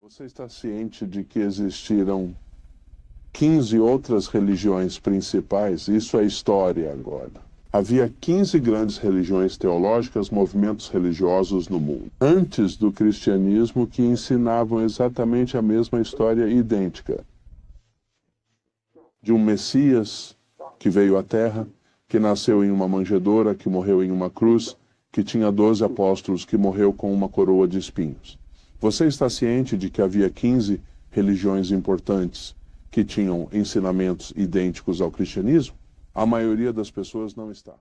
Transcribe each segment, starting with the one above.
Você está ciente de que existiram 15 outras religiões principais? Isso é história agora. Havia 15 grandes religiões teológicas, movimentos religiosos no mundo, antes do cristianismo, que ensinavam exatamente a mesma história idêntica. De um Messias que veio à Terra, que nasceu em uma manjedoura, que morreu em uma cruz, que tinha 12 apóstolos, que morreu com uma coroa de espinhos. Você está ciente de que havia 15 religiões importantes que tinham ensinamentos idênticos ao cristianismo? A maioria das pessoas não está.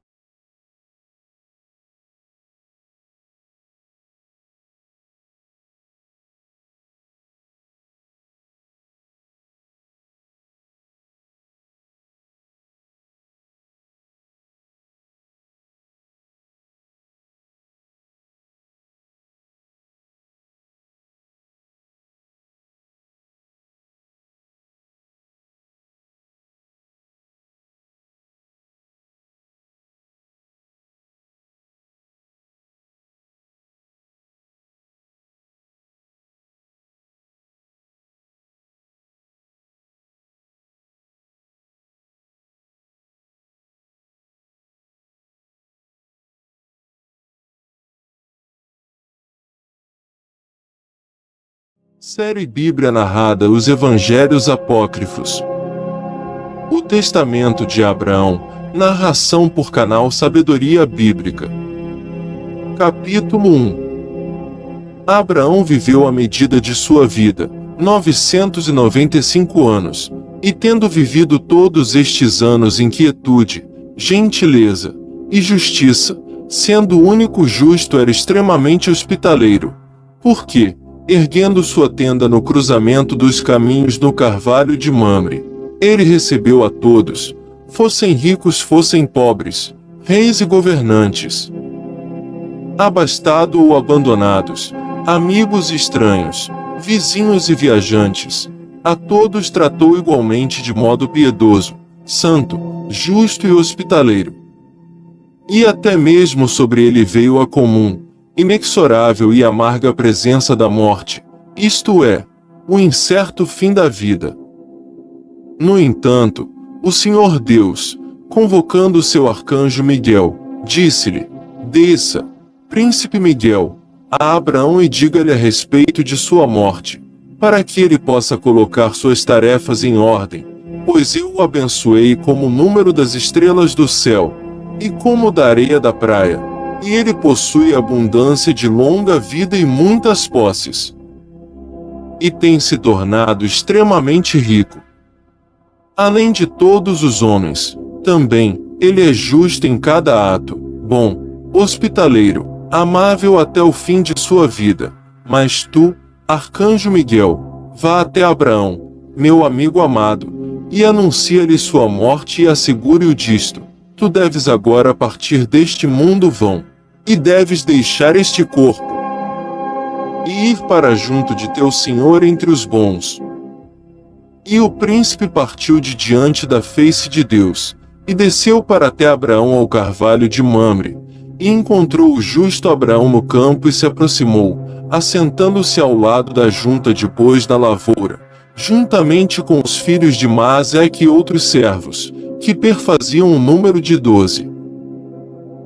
Série Bíblia narrada os Evangelhos Apócrifos. O Testamento de Abraão, narração por canal Sabedoria Bíblica. Capítulo 1. Abraão viveu a medida de sua vida, 995 anos, e tendo vivido todos estes anos em quietude, gentileza e justiça, sendo o único justo, era extremamente hospitaleiro. Porque, erguendo sua tenda no cruzamento dos caminhos no Carvalho de Mamre, ele recebeu a todos, fossem ricos, fossem pobres, reis e governantes, abastados ou abandonados, amigos e estranhos, vizinhos e viajantes. A todos tratou igualmente de modo piedoso, santo, justo e hospitaleiro. E até mesmo sobre ele veio a comum, inexorável e amarga presença da morte, isto é, o incerto fim da vida. No entanto, o Senhor Deus, convocando seu arcanjo Miguel, disse-lhe: Desça, príncipe Miguel, a Abraão e diga-lhe a respeito de sua morte, para que ele possa colocar suas tarefas em ordem, pois eu o abençoei como o número das estrelas do céu, e como da areia da praia. E ele possui abundância de longa vida e muitas posses. E tem se tornado extremamente rico. Além de todos os homens, também, ele é justo em cada ato, bom, hospitaleiro, amável até o fim de sua vida. Mas tu, arcanjo Miguel, vá até Abraão, meu amigo amado, e anuncia-lhe sua morte e assegure-o disto: tu deves agora partir deste mundo vão. E deves deixar este corpo, e ir para junto de teu Senhor entre os bons. E o príncipe partiu de diante da face de Deus, e desceu para até Abraão ao carvalho de Mamre, e encontrou o justo Abraão no campo e se aproximou, assentando-se ao lado da junta depois da lavoura, juntamente com os filhos de Maaseque e outros servos, que perfaziam o número de 12.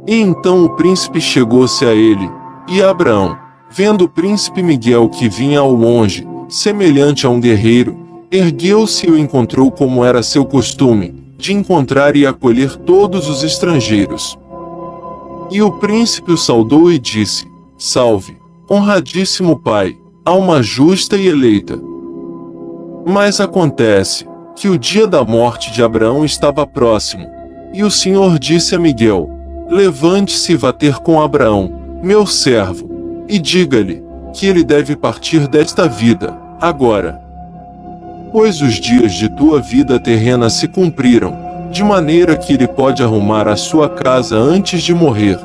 E então o príncipe chegou-se a ele, e Abraão, vendo o príncipe Miguel que vinha ao longe, semelhante a um guerreiro, ergueu-se e o encontrou como era seu costume, de encontrar e acolher todos os estrangeiros. E o príncipe o saudou e disse: Salve, honradíssimo pai, alma justa e eleita. Mas acontece, que o dia da morte de Abraão estava próximo, e o Senhor disse a Miguel: Levante-se e vá ter com Abraão, meu servo, e diga-lhe, que ele deve partir desta vida, agora. Pois os dias de tua vida terrena se cumpriram, de maneira que ele pode arrumar a sua casa antes de morrer.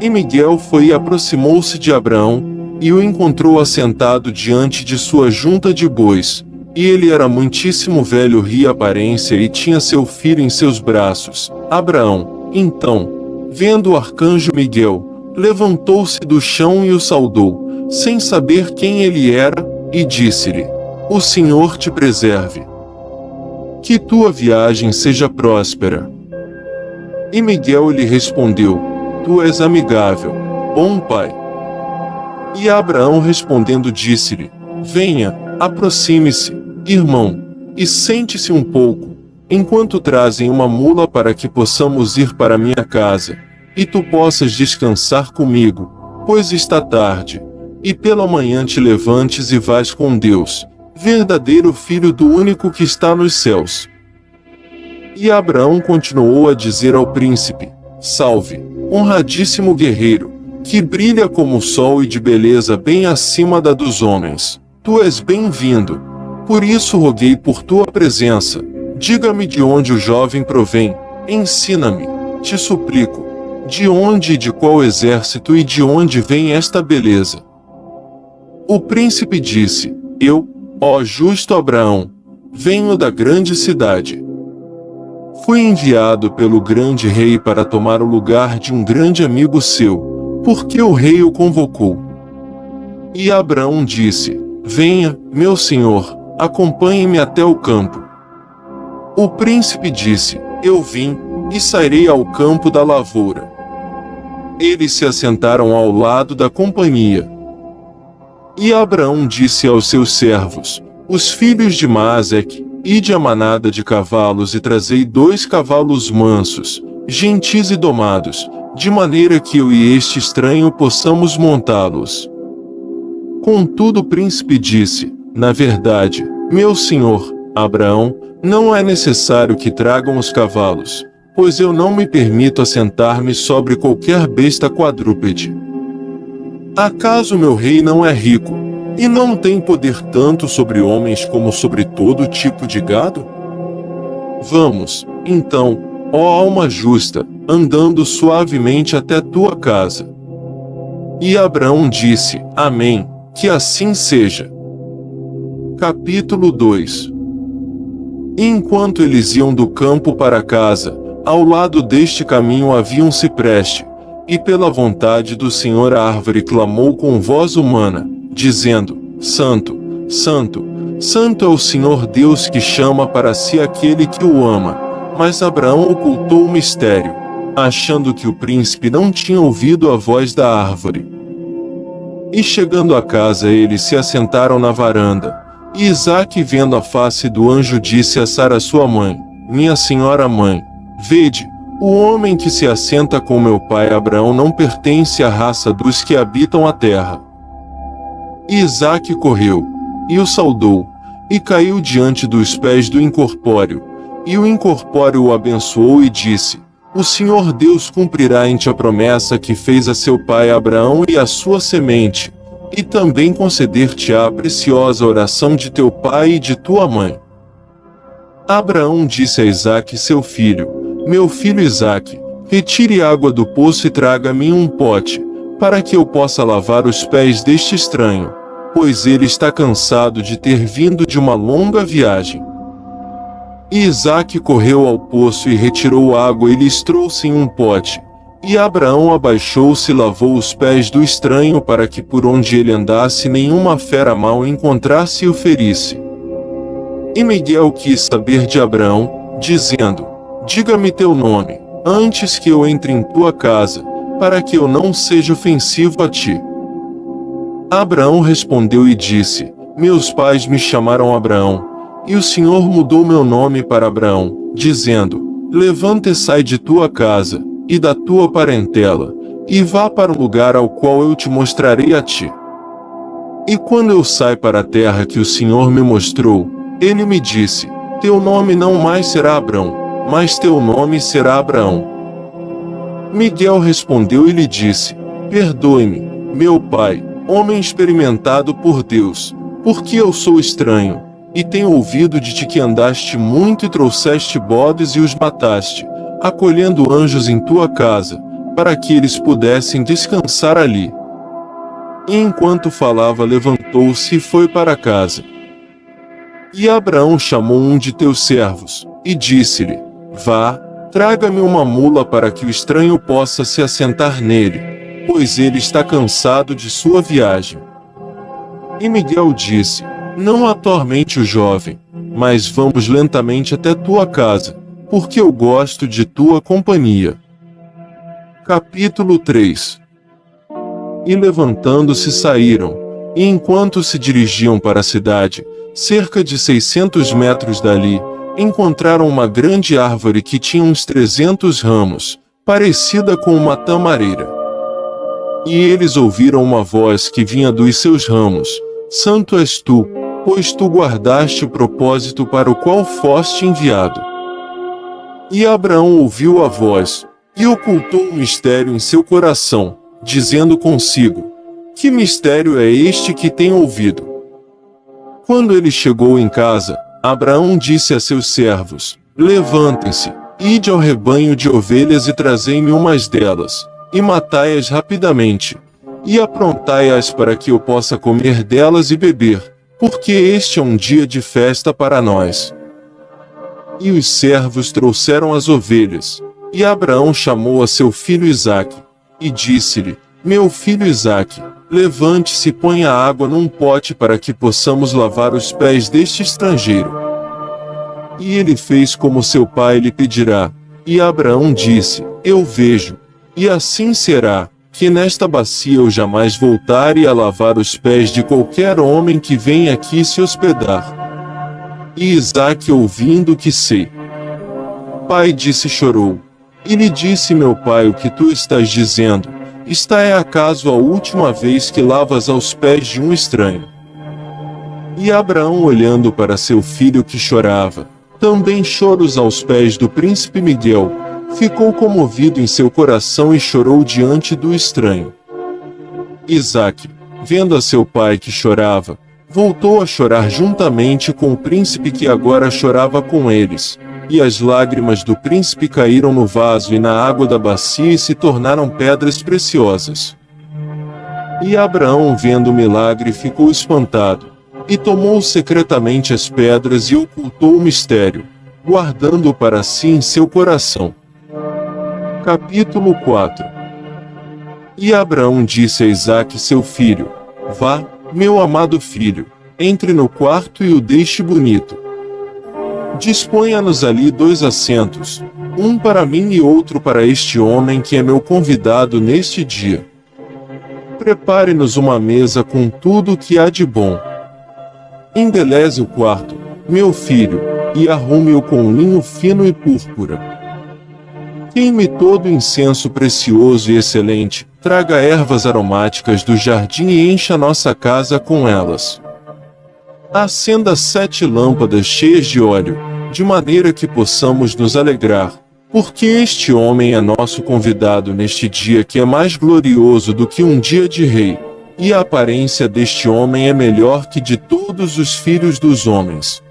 E Miguel foi e aproximou-se de Abraão, e o encontrou assentado diante de sua junta de bois, e ele era muitíssimo velho ria aparência e tinha seu filho em seus braços. Abraão, então, vendo o arcanjo Miguel, levantou-se do chão e o saudou, sem saber quem ele era, e disse-lhe: O Senhor te preserve. Que tua viagem seja próspera. E Miguel lhe respondeu: Tu és amigável, bom pai. E Abraão respondendo disse-lhe: Venha, aproxime-se, irmão, e sente-se um pouco, enquanto trazem uma mula para que possamos ir para minha casa, e tu possas descansar comigo, pois está tarde, e pela manhã te levantes e vais com Deus, verdadeiro Filho do único que está nos céus. E Abraão continuou a dizer ao príncipe: Salve, honradíssimo guerreiro, que brilha como o sol e de beleza bem acima da dos homens. Tu és bem-vindo. Por isso roguei por tua presença. Diga-me de onde o jovem provém. Ensina-me, te suplico. De onde e de qual exército e de onde vem esta beleza? O príncipe disse: Eu, ó justo Abraão, venho da grande cidade. Fui enviado pelo grande rei para tomar o lugar de um grande amigo seu, porque o rei o convocou. E Abraão disse: Venha, meu senhor, acompanhe-me até o campo. O príncipe disse: Eu vim, e sairei ao campo da lavoura. Eles se assentaram ao lado da companhia. E Abraão disse aos seus servos, os filhos de Maaseque: Ide a manada de cavalos e trazei 2 cavalos mansos, gentis e domados, de maneira que eu e este estranho possamos montá-los. Contudo o príncipe disse: Na verdade, meu senhor, Abraão, não é necessário que tragam os cavalos, pois eu não me permito assentar-me sobre qualquer besta quadrúpede. Acaso meu rei não é rico, e não tem poder tanto sobre homens como sobre todo tipo de gado? Vamos, então, ó alma justa, andando suavemente até tua casa. E Abraão disse: Amém, que assim seja. Capítulo 2. Enquanto eles iam do campo para casa, ao lado deste caminho havia um cipreste, e pela vontade do Senhor a árvore clamou com voz humana, dizendo: Santo, Santo, Santo é o Senhor Deus que chama para si aquele que o ama. Mas Abraão ocultou o mistério, achando que o príncipe não tinha ouvido a voz da árvore. E chegando a casa eles se assentaram na varanda. E Isaque, vendo a face do anjo, disse a Sara sua mãe: Minha senhora mãe, vede, o homem que se assenta com meu pai Abraão não pertence à raça dos que habitam a terra. E Isaque correu, e o saudou, e caiu diante dos pés do incorpóreo. E o incorpóreo o abençoou e disse: O Senhor Deus cumprirá em ti a promessa que fez a seu pai Abraão e à sua semente, e também conceder-te-á a preciosa oração de teu pai e de tua mãe. Abraão disse a Isaque seu filho: Meu filho Isaque, retire água do poço e traga-me um pote, para que eu possa lavar os pés deste estranho, pois ele está cansado de ter vindo de uma longa viagem. E Isaque correu ao poço e retirou água e lhes trouxe em um pote. E Abraão abaixou-se e lavou os pés do estranho para que por onde ele andasse nenhuma fera mal encontrasse e o ferisse. E Miguel quis saber de Abraão, dizendo: Diga-me teu nome, antes que eu entre em tua casa, para que eu não seja ofensivo a ti. Abraão respondeu e disse: Meus pais me chamaram Abraão, e o Senhor mudou meu nome para Abraão, dizendo: Levanta e sai de tua casa, e da tua parentela, e vá para o lugar ao qual eu te mostrarei a ti. E quando eu saí para a terra que o Senhor me mostrou, ele me disse: Teu nome não mais será Abrão, mas teu nome será Abraão. Miguel respondeu e lhe disse: Perdoe-me, meu pai, homem experimentado por Deus, porque eu sou estranho, e tenho ouvido de ti que andaste muito e trouxeste bodes e os mataste, acolhendo anjos em tua casa, para que eles pudessem descansar ali. E enquanto falava levantou-se e foi para casa. E Abraão chamou um de teus servos, e disse-lhe: Vá, traga-me uma mula para que o estranho possa se assentar nele, pois ele está cansado de sua viagem. E Miguel disse: Não atormente o jovem, mas vamos lentamente até tua casa, porque eu gosto de tua companhia. Capítulo 3. E levantando-se saíram, e enquanto se dirigiam para a cidade, cerca de 600 metros dali, encontraram uma grande árvore que tinha uns 300 ramos, parecida com uma tamareira. E eles ouviram uma voz que vinha dos seus ramos: Santo és tu, pois tu guardaste o propósito para o qual foste enviado. E Abraão ouviu a voz, e ocultou um mistério em seu coração, dizendo consigo: Que mistério é este que tenho ouvido? Quando ele chegou em casa, Abraão disse a seus servos: Levantem-se, ide ao rebanho de ovelhas e trazei-me umas delas, e matai-as rapidamente, e aprontai-as para que eu possa comer delas e beber, porque este é um dia de festa para nós. E os servos trouxeram as ovelhas, e Abraão chamou a seu filho Isaque, e disse-lhe: Meu filho Isaque, levante-se e ponha água num pote para que possamos lavar os pés deste estrangeiro. E ele fez como seu pai lhe pedirá. E Abraão disse: Eu vejo, e assim será, que nesta bacia eu jamais voltare a lavar os pés de qualquer homem que venha aqui se hospedar. E Isaque, ouvindo que sei, pai, disse, chorou. E lhe disse: Meu pai, o que tu estás dizendo? Esta é acaso a última vez que lavas aos pés de um estranho? E Abraão, olhando para seu filho que chorava, também choros aos pés do príncipe Miguel, ficou comovido em seu coração e chorou diante do estranho. Isaque, vendo a seu pai que chorava, voltou a chorar juntamente com o príncipe que agora chorava com eles. E as lágrimas do príncipe caíram no vaso e na água da bacia e se tornaram pedras preciosas. E Abraão, vendo o milagre, ficou espantado, e tomou secretamente as pedras e ocultou o mistério, guardando-o para si em seu coração. Capítulo 4. E Abraão disse a Isaque seu filho: Vá, meu amado filho, entre no quarto e o deixe bonito. Disponha-nos ali 2 assentos, um para mim e outro para este homem que é meu convidado neste dia. Prepare-nos uma mesa com tudo o que há de bom. Embeleze o quarto, meu filho, e arrume-o com linho fino e púrpura. Queime todo o incenso precioso e excelente, traga ervas aromáticas do jardim e encha nossa casa com elas. Acenda 7 lâmpadas cheias de óleo, de maneira que possamos nos alegrar, porque este homem é nosso convidado neste dia que é mais glorioso do que um dia de rei, e a aparência deste homem é melhor que de todos os filhos dos homens.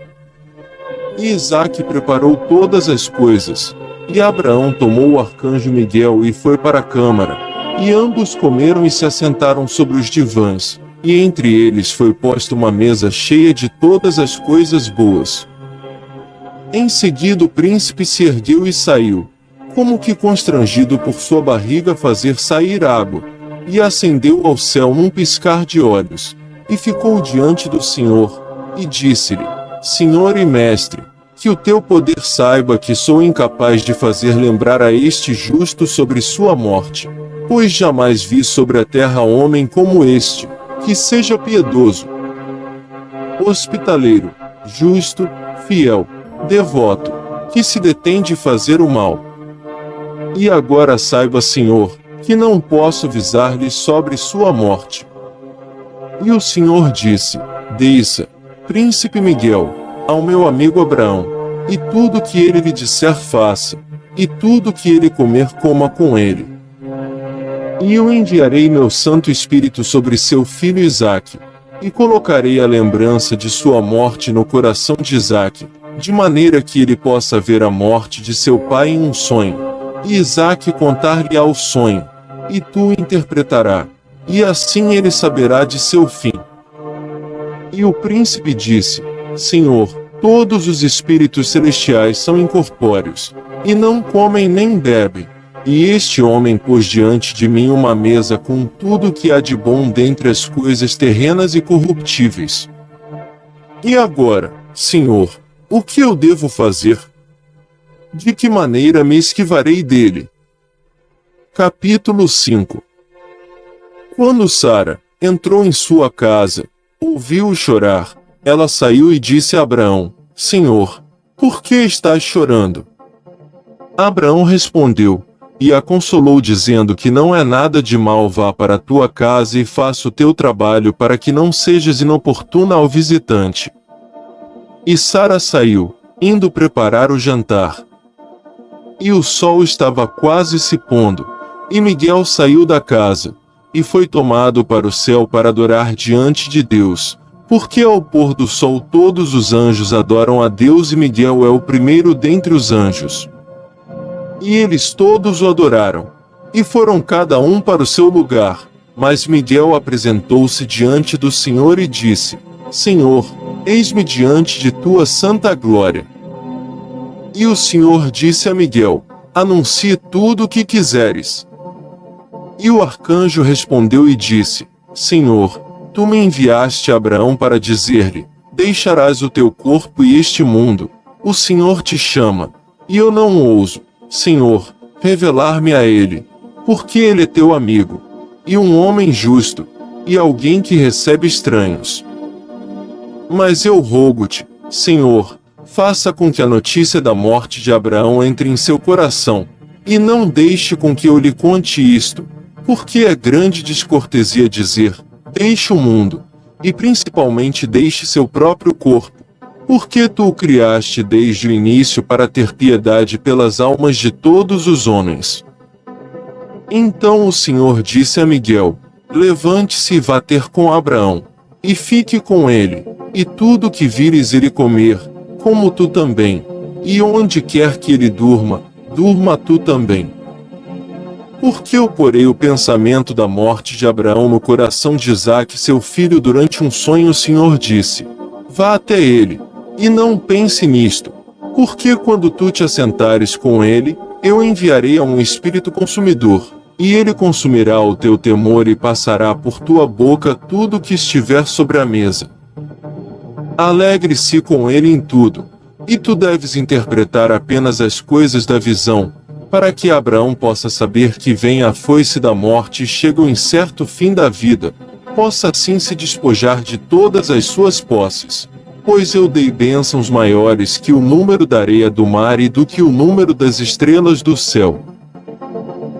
E Isaque preparou todas as coisas, e Abraão tomou o arcanjo Miguel e foi para a câmara, e ambos comeram e se assentaram sobre os divãs, e entre eles foi posta uma mesa cheia de todas as coisas boas. Em seguida o príncipe se ergueu e saiu, como que constrangido por sua barriga fazer sair água, e acendeu ao céu num piscar de olhos, e ficou diante do Senhor, e disse-lhe: Senhor e mestre, que o teu poder saiba que sou incapaz de fazer lembrar a este justo sobre sua morte, pois jamais vi sobre a terra homem como este, que seja piedoso, hospitaleiro, justo, fiel, devoto, que se detém de fazer o mal. E agora saiba, Senhor, que não posso avisar-lhe sobre sua morte. E o Senhor disse: Desça, príncipe Miguel, ao meu amigo Abraão, e tudo que ele lhe disser faça, e tudo que ele comer coma com ele. E eu enviarei meu Santo Espírito sobre seu filho Isaque, e colocarei a lembrança de sua morte no coração de Isaque, de maneira que ele possa ver a morte de seu pai em um sonho, e Isaque contar-lhe-á o sonho, e tu o interpretará, e assim ele saberá de seu fim. E o príncipe disse: Senhor, todos os espíritos celestiais são incorpóreos, e não comem nem bebem, E este homem pôs diante de mim uma mesa com tudo o que há de bom dentre as coisas terrenas e corruptíveis. E agora, Senhor, o que eu devo fazer? De que maneira me esquivarei dele? Capítulo 5. Quando Sara entrou em sua casa, ouviu-o chorar, ela saiu e disse a Abraão: Senhor, por que estás chorando? Abraão respondeu, e a consolou dizendo que não é nada de mal, vá para a tua casa e faça o teu trabalho para que não sejas inoportuna ao visitante. E Sara saiu, indo preparar o jantar. E o sol estava quase se pondo, e Miguel saiu da casa, e foi tomado para o céu para adorar diante de Deus, porque ao pôr do sol todos os anjos adoram a Deus e Miguel é o primeiro dentre os anjos. E eles todos o adoraram, e foram cada um para o seu lugar, mas Miguel apresentou-se diante do Senhor e disse: Senhor, eis-me diante de tua santa glória. E o Senhor disse a Miguel: Anuncie tudo o que quiseres. E o arcanjo respondeu e disse: Senhor, tu me enviaste a Abraão para dizer-lhe: Deixarás o teu corpo e este mundo. O Senhor te chama, e eu não ouso, Senhor, revelar-me a ele, porque ele é teu amigo, e um homem justo, e alguém que recebe estranhos. Mas eu rogo-te, Senhor, faça com que a notícia da morte de Abraão entre em seu coração, e não deixe com que eu lhe conte isto, porque é grande descortesia dizer: deixe o mundo, e principalmente deixe seu próprio corpo, porque tu o criaste desde o início para ter piedade pelas almas de todos os homens. Então o Senhor disse a Miguel: Levante-se e vá ter com Abraão, e fique com ele, e tudo que vires ele comer, como tu também, e onde quer que ele durma, durma tu também. Porque eu porei o pensamento da morte de Abraão no coração de Isaque seu filho durante um sonho. O Senhor disse: Vá até ele, e não pense nisto, porque quando tu te assentares com ele, eu enviarei a um espírito consumidor, e ele consumirá o teu temor e passará por tua boca tudo o que estiver sobre a mesa. Alegre-se com ele em tudo, e tu deves interpretar apenas as coisas da visão, para que Abraão possa saber que vem a foice da morte e chega o incerto fim da vida, possa assim se despojar de todas as suas posses. Pois eu dei bênçãos maiores que o número da areia do mar e do que o número das estrelas do céu.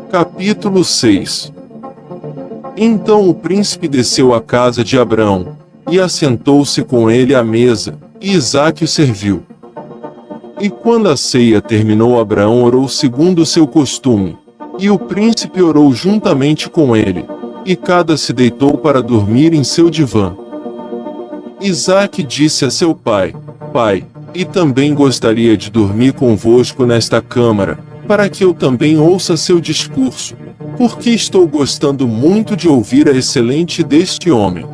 Capítulo 6. Então o príncipe desceu à casa de Abraão, e assentou-se com ele à mesa, e Isaque o serviu. E quando a ceia terminou, Abraão orou segundo o seu costume, e o príncipe orou juntamente com ele, e cada se deitou para dormir em seu divã. Isaque disse a seu pai: Pai, e também gostaria de dormir convosco nesta câmara, para que eu também ouça seu discurso, porque estou gostando muito de ouvir a excelente deste homem.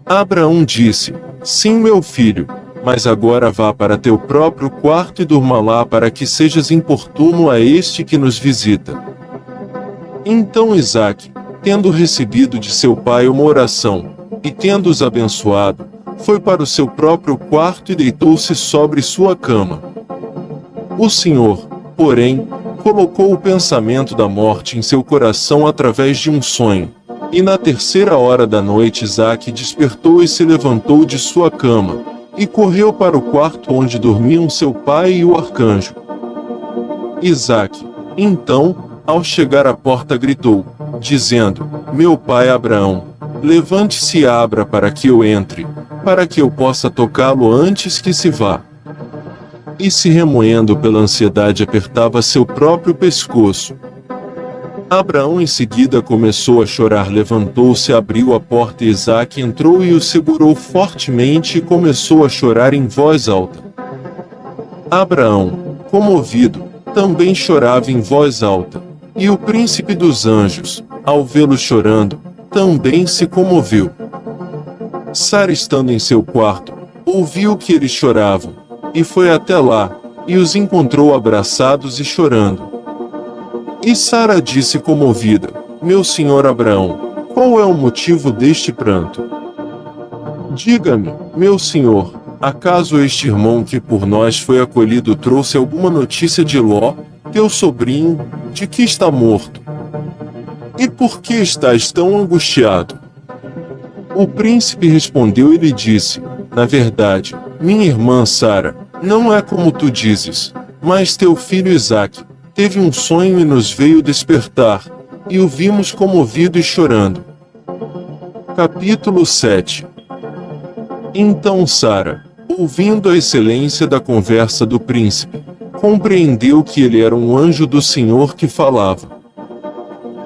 Abraão disse: Sim, meu filho, mas agora vá para teu próprio quarto e durma lá, para que sejas importuno a este que nos visita. Então Isaque, tendo recebido de seu pai uma oração, e tendo-os abençoado, foi para o seu próprio quarto e deitou-se sobre sua cama. O Senhor, porém, colocou o pensamento da morte em seu coração através de um sonho, e na 3ª hora da noite Isaque despertou e se levantou de sua cama, e correu para o quarto onde dormiam seu pai e o arcanjo. Isaque, então, ao chegar à porta gritou, dizendo: Meu pai Abraão, levante-se e abra para que eu entre, para que eu possa tocá-lo antes que se vá. E se remoendo pela ansiedade apertava seu próprio pescoço. Abraão em seguida começou a chorar, levantou-se, abriu a porta e Isaque entrou e o segurou fortemente e começou a chorar em voz alta. Abraão, comovido, também chorava em voz alta, e o príncipe dos anjos, ao vê-lo chorando, também se comoveu. Sara, estando em seu quarto, ouviu que eles choravam, e foi até lá, e os encontrou abraçados e chorando. E Sara disse comovida: Meu senhor Abraão, qual é o motivo deste pranto? Diga-me, meu senhor, acaso este irmão que por nós foi acolhido trouxe alguma notícia de Ló, teu sobrinho, de que está morto? E por que estás tão angustiado? O príncipe respondeu e lhe disse: Na verdade, minha irmã Sara, não é como tu dizes, mas teu filho Isaque teve um sonho e nos veio despertar, e o vimos comovido e chorando. Capítulo 7. Então Sara, ouvindo a excelência da conversa do príncipe, compreendeu que ele era um anjo do Senhor que falava.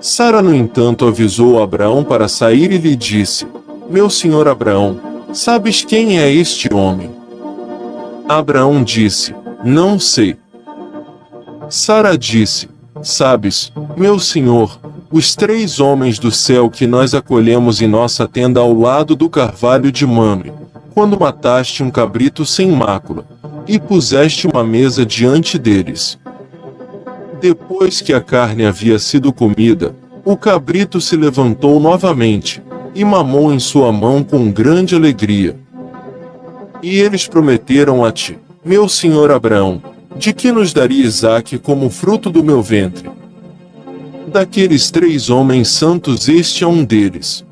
Sara, no entanto, avisou Abraão para sair e lhe disse: Meu senhor Abraão, sabes quem é este homem? Abraão disse: Não sei. Sara disse: Sabes, meu senhor, os 3 homens do céu que nós acolhemos em nossa tenda ao lado do carvalho de Mamre, quando mataste um cabrito sem mácula, e puseste uma mesa diante deles. Depois que a carne havia sido comida, o cabrito se levantou novamente, e mamou em sua mão com grande alegria. E eles prometeram a ti, meu senhor Abraão, de que nos daria Isaque como fruto do meu ventre. Daqueles 3 homens santos este é um deles.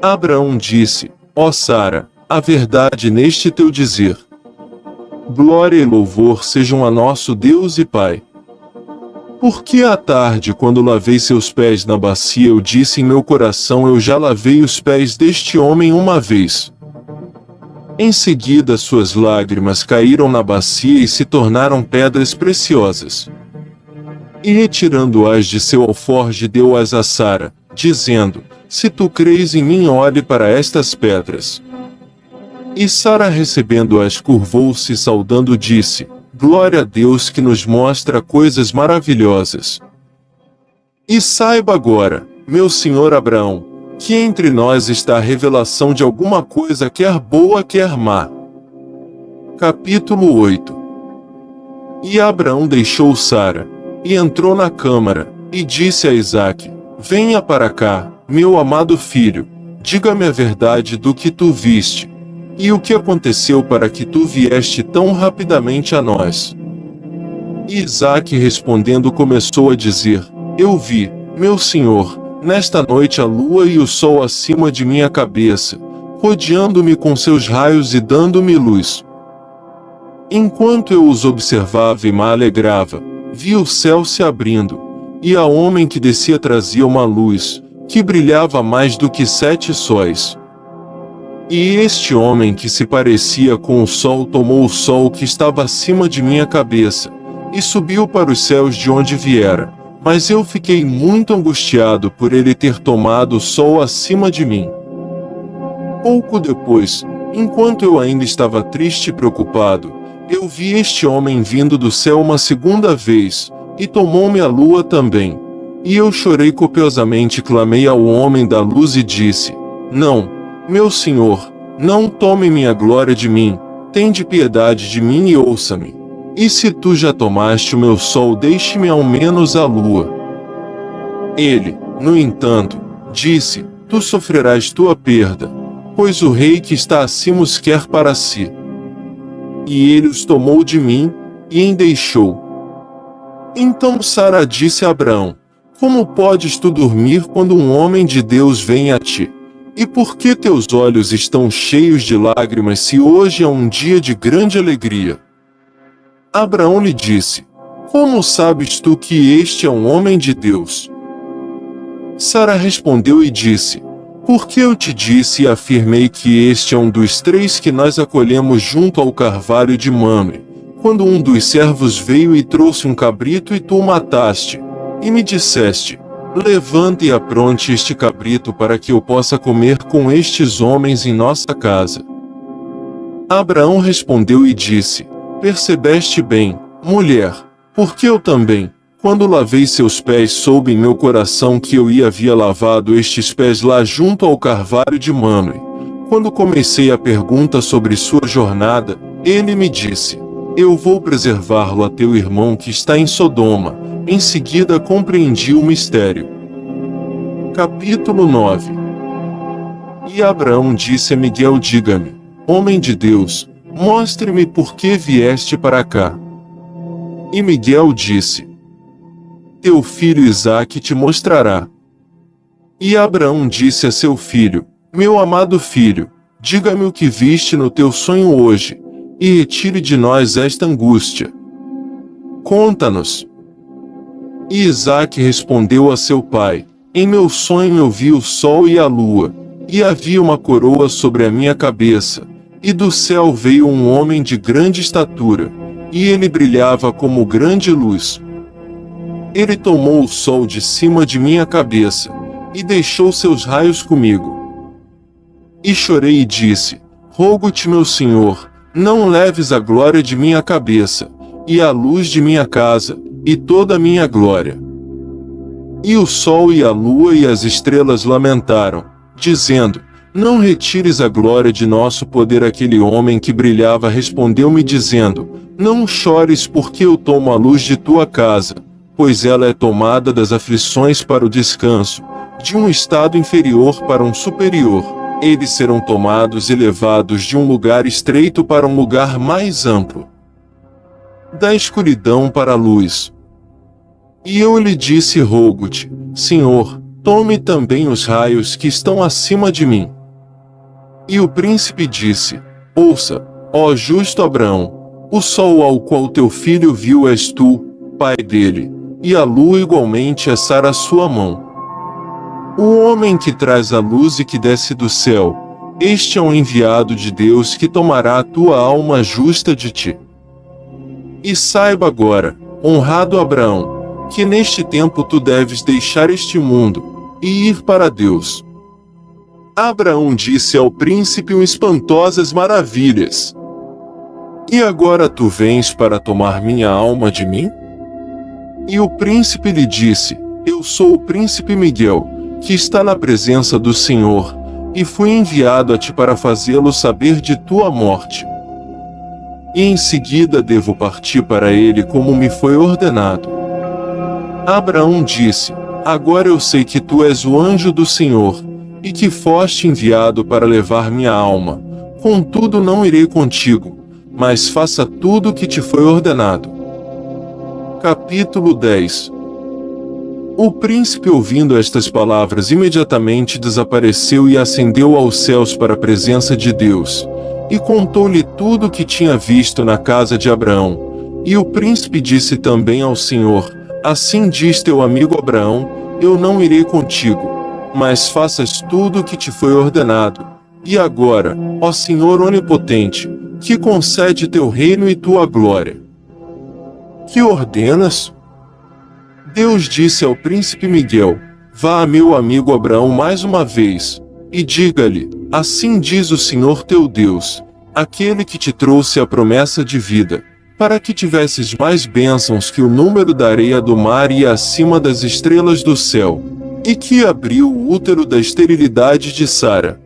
Abraão disse: Ó Sara, a verdade neste teu dizer. Glória e louvor sejam a nosso Deus e Pai. Porque à tarde, quando lavei seus pés na bacia, eu disse em meu coração: Eu já lavei os pés deste homem uma vez. Em seguida suas lágrimas caíram na bacia e se tornaram pedras preciosas. E retirando-as de seu alforje deu-as a Sara, dizendo: Se tu crês em mim, olhe para estas pedras. E Sara, recebendo-as, curvou-se saudando, disse: Glória a Deus que nos mostra coisas maravilhosas. E saiba agora, meu senhor Abraão, que entre nós está a revelação de alguma coisa, quer boa, quer má. Capítulo 8. E Abraão deixou Sara, e entrou na câmara, e disse a Isaque: Venha para cá, meu amado filho, diga-me a verdade do que tu viste, e o que aconteceu para que tu vieste tão rapidamente a nós. E Isaque respondendo começou a dizer: Eu vi, meu senhor, nesta noite a lua e o sol acima de minha cabeça, rodeando-me com seus raios e dando-me luz. Enquanto eu os observava e me alegrava, vi o céu se abrindo, e a homem que descia trazia uma luz, que brilhava mais do que 7 sóis. E este homem que se parecia com o sol tomou o sol que estava acima de minha cabeça, e subiu para os céus de onde viera. Mas eu fiquei muito angustiado por ele ter tomado o sol acima de mim. Pouco depois, enquanto eu ainda estava triste e preocupado, eu vi este homem vindo do céu uma segunda vez, e tomou-me a lua também. E eu chorei copiosamente e clamei ao homem da luz e disse: Não, meu senhor, não tome minha glória de mim, tende piedade de mim e ouça-me. E se tu já tomaste o meu sol, deixe-me ao menos a lua. Ele, no entanto, disse: Tu sofrerás tua perda, pois o rei que está acima os quer para si. E ele os tomou de mim, e em deixou. Então Sara disse a Abraão: Como podes tu dormir quando um homem de Deus vem a ti? E por que teus olhos estão cheios de lágrimas, se hoje é um dia de grande alegria? Abraão lhe disse: Como sabes tu que este é um homem de Deus? Sara respondeu e disse: Porque eu te disse e afirmei que este é um dos 3 que nós acolhemos junto ao carvalho de Mamre, quando um dos servos veio e trouxe um cabrito e tu o mataste, e me disseste: Levanta e apronte este cabrito para que eu possa comer com estes homens em nossa casa. Abraão respondeu e disse: Percebeste bem, mulher, porque eu também, quando lavei seus pés, soube em meu coração que eu havia lavado estes pés lá junto ao carvalho de Mamre. Quando comecei a pergunta sobre sua jornada, ele me disse: Eu vou preservá-lo a teu irmão que está em Sodoma, Em seguida compreendi o mistério. Capítulo 9. E Abraão disse a Miguel: diga-me, homem de Deus, mostre-me por que vieste para cá. E Miguel disse: teu filho Isaque te mostrará. E Abraão disse a seu filho: meu amado filho, diga-me o que viste no teu sonho hoje, e retire de nós esta angústia. Conta-nos. E Isaque respondeu a seu pai: em meu sonho eu vi o sol e a lua, e havia uma coroa sobre a minha cabeça, e do céu veio um homem de grande estatura, e ele brilhava como grande luz. Ele tomou o sol de cima de minha cabeça, e deixou seus raios comigo. E chorei e disse: rogo-te, meu senhor, não leves a glória de minha cabeça, e a luz de minha casa, e toda a minha glória. E o sol e a lua e as estrelas lamentaram, dizendo: não retires a glória de nosso poder. Aquele homem que brilhava respondeu-me dizendo: não chores, porque eu tomo a luz de tua casa, pois ela é tomada das aflições para o descanso, de um estado inferior para um superior. Eles serão tomados e levados de um lugar estreito para um lugar mais amplo, da escuridão para a luz. E eu lhe disse: rogo-te, Senhor, tome também os raios que estão acima de mim. E o príncipe disse: ouça, ó justo Abraão, o sol ao qual teu filho viu és tu, pai dele, e a lua igualmente é Sara sua mão. O homem que traz a luz e que desce do céu, este é um enviado de Deus que tomará a tua alma justa de ti. E saiba agora, honrado Abraão, que neste tempo tu deves deixar este mundo, e ir para Deus. Abraão disse ao príncipe espantosas maravilhas: e agora tu vens para tomar minha alma de mim? E o príncipe lhe disse: eu sou o príncipe Miguel, que está na presença do Senhor, e fui enviado a ti para fazê-lo saber de tua morte. E em seguida devo partir para ele como me foi ordenado. Abraão disse: agora eu sei que tu és o anjo do Senhor, e que foste enviado para levar minha alma. Contudo não irei contigo, mas faça tudo o que te foi ordenado. Capítulo 10. O príncipe, ouvindo estas palavras, imediatamente desapareceu e ascendeu aos céus para a presença de Deus, e contou-lhe tudo o que tinha visto na casa de Abraão. E o príncipe disse também ao Senhor: assim diz teu amigo Abraão: eu não irei contigo, mas faças tudo o que te foi ordenado. E agora, ó Senhor onipotente, que concede teu reino e tua glória. Que ordenas? Deus disse ao príncipe Miguel: vá a meu amigo Abraão mais uma vez, e diga-lhe: assim diz o Senhor teu Deus, aquele que te trouxe a promessa de vida, para que tivesses mais bênçãos que o número da areia do mar e acima das estrelas do céu, e que abriu o útero da esterilidade de Sara.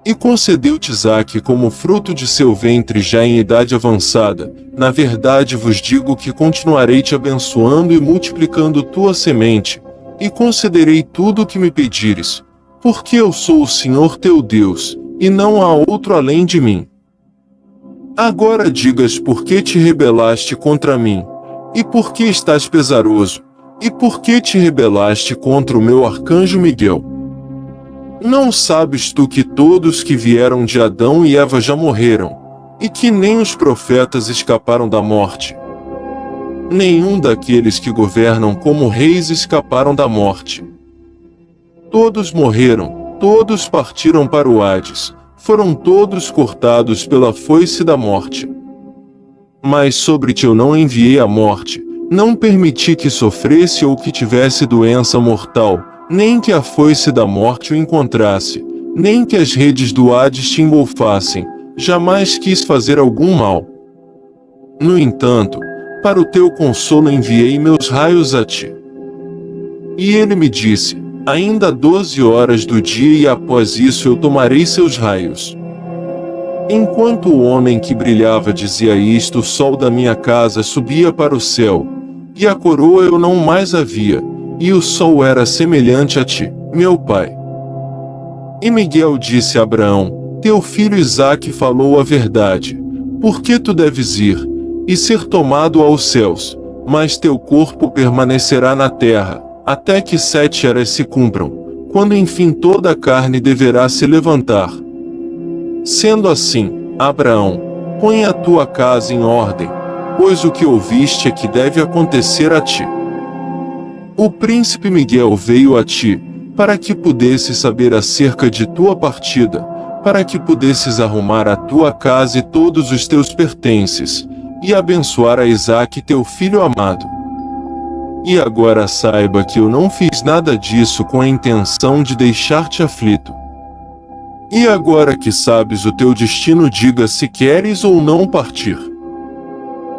E concedeu-te Isaque como fruto de seu ventre já em idade avançada. Na verdade vos digo que continuarei te abençoando e multiplicando tua semente, e concederei tudo o que me pedires, porque eu sou o Senhor teu Deus, e não há outro além de mim. Agora digas por que te rebelaste contra mim, e por que estás pesaroso, e por que te rebelaste contra o meu arcanjo Miguel. Não sabes tu que todos que vieram de Adão e Eva já morreram, e que nem os profetas escaparam da morte? Nenhum daqueles que governam como reis escaparam da morte. Todos morreram, todos partiram para o Hades, foram todos cortados pela foice da morte. Mas sobre ti eu não enviei a morte, não permiti que sofresse ou que tivesse doença mortal, nem que a foice da morte o encontrasse, nem que as redes do Hades te engolfassem, jamais quis fazer algum mal. No entanto, para o teu consolo enviei meus raios a ti. E ele me disse: ainda 12 horas do dia e após isso eu tomarei seus raios. Enquanto o homem que brilhava dizia isto, o sol da minha casa subia para o céu, e a coroa eu não mais havia, e o sol era semelhante a ti, meu pai. E Miguel disse a Abraão: teu filho Isaque falou a verdade, porque tu deves ir, e ser tomado aos céus, mas teu corpo permanecerá na terra, até que 7 eras se cumpram, quando enfim toda a carne deverá se levantar. Sendo assim, Abraão, põe a tua casa em ordem, pois o que ouviste é que deve acontecer a ti. O príncipe Miguel veio a ti, para que pudesses saber acerca de tua partida, para que pudesses arrumar a tua casa e todos os teus pertences, e abençoar a Isaque teu filho amado. E agora saiba que eu não fiz nada disso com a intenção de deixar-te aflito. E agora que sabes o teu destino, diga se queres ou não partir.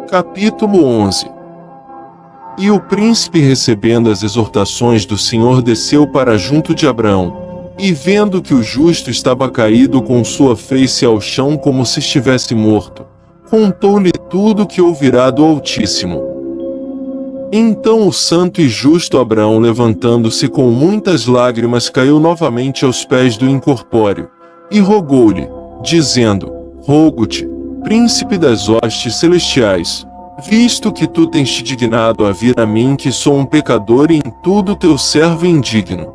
Capítulo 11. E o príncipe, recebendo as exortações do Senhor, desceu para junto de Abraão, e vendo que o justo estava caído com sua face ao chão como se estivesse morto, contou-lhe tudo o que ouvirá do Altíssimo. Então o santo e justo Abraão, levantando-se com muitas lágrimas, caiu novamente aos pés do incorpóreo, e rogou-lhe, dizendo: rogo-te, príncipe das hostes celestiais, visto que tu tens te dignado a vir a mim, que sou um pecador e em tudo teu servo indigno.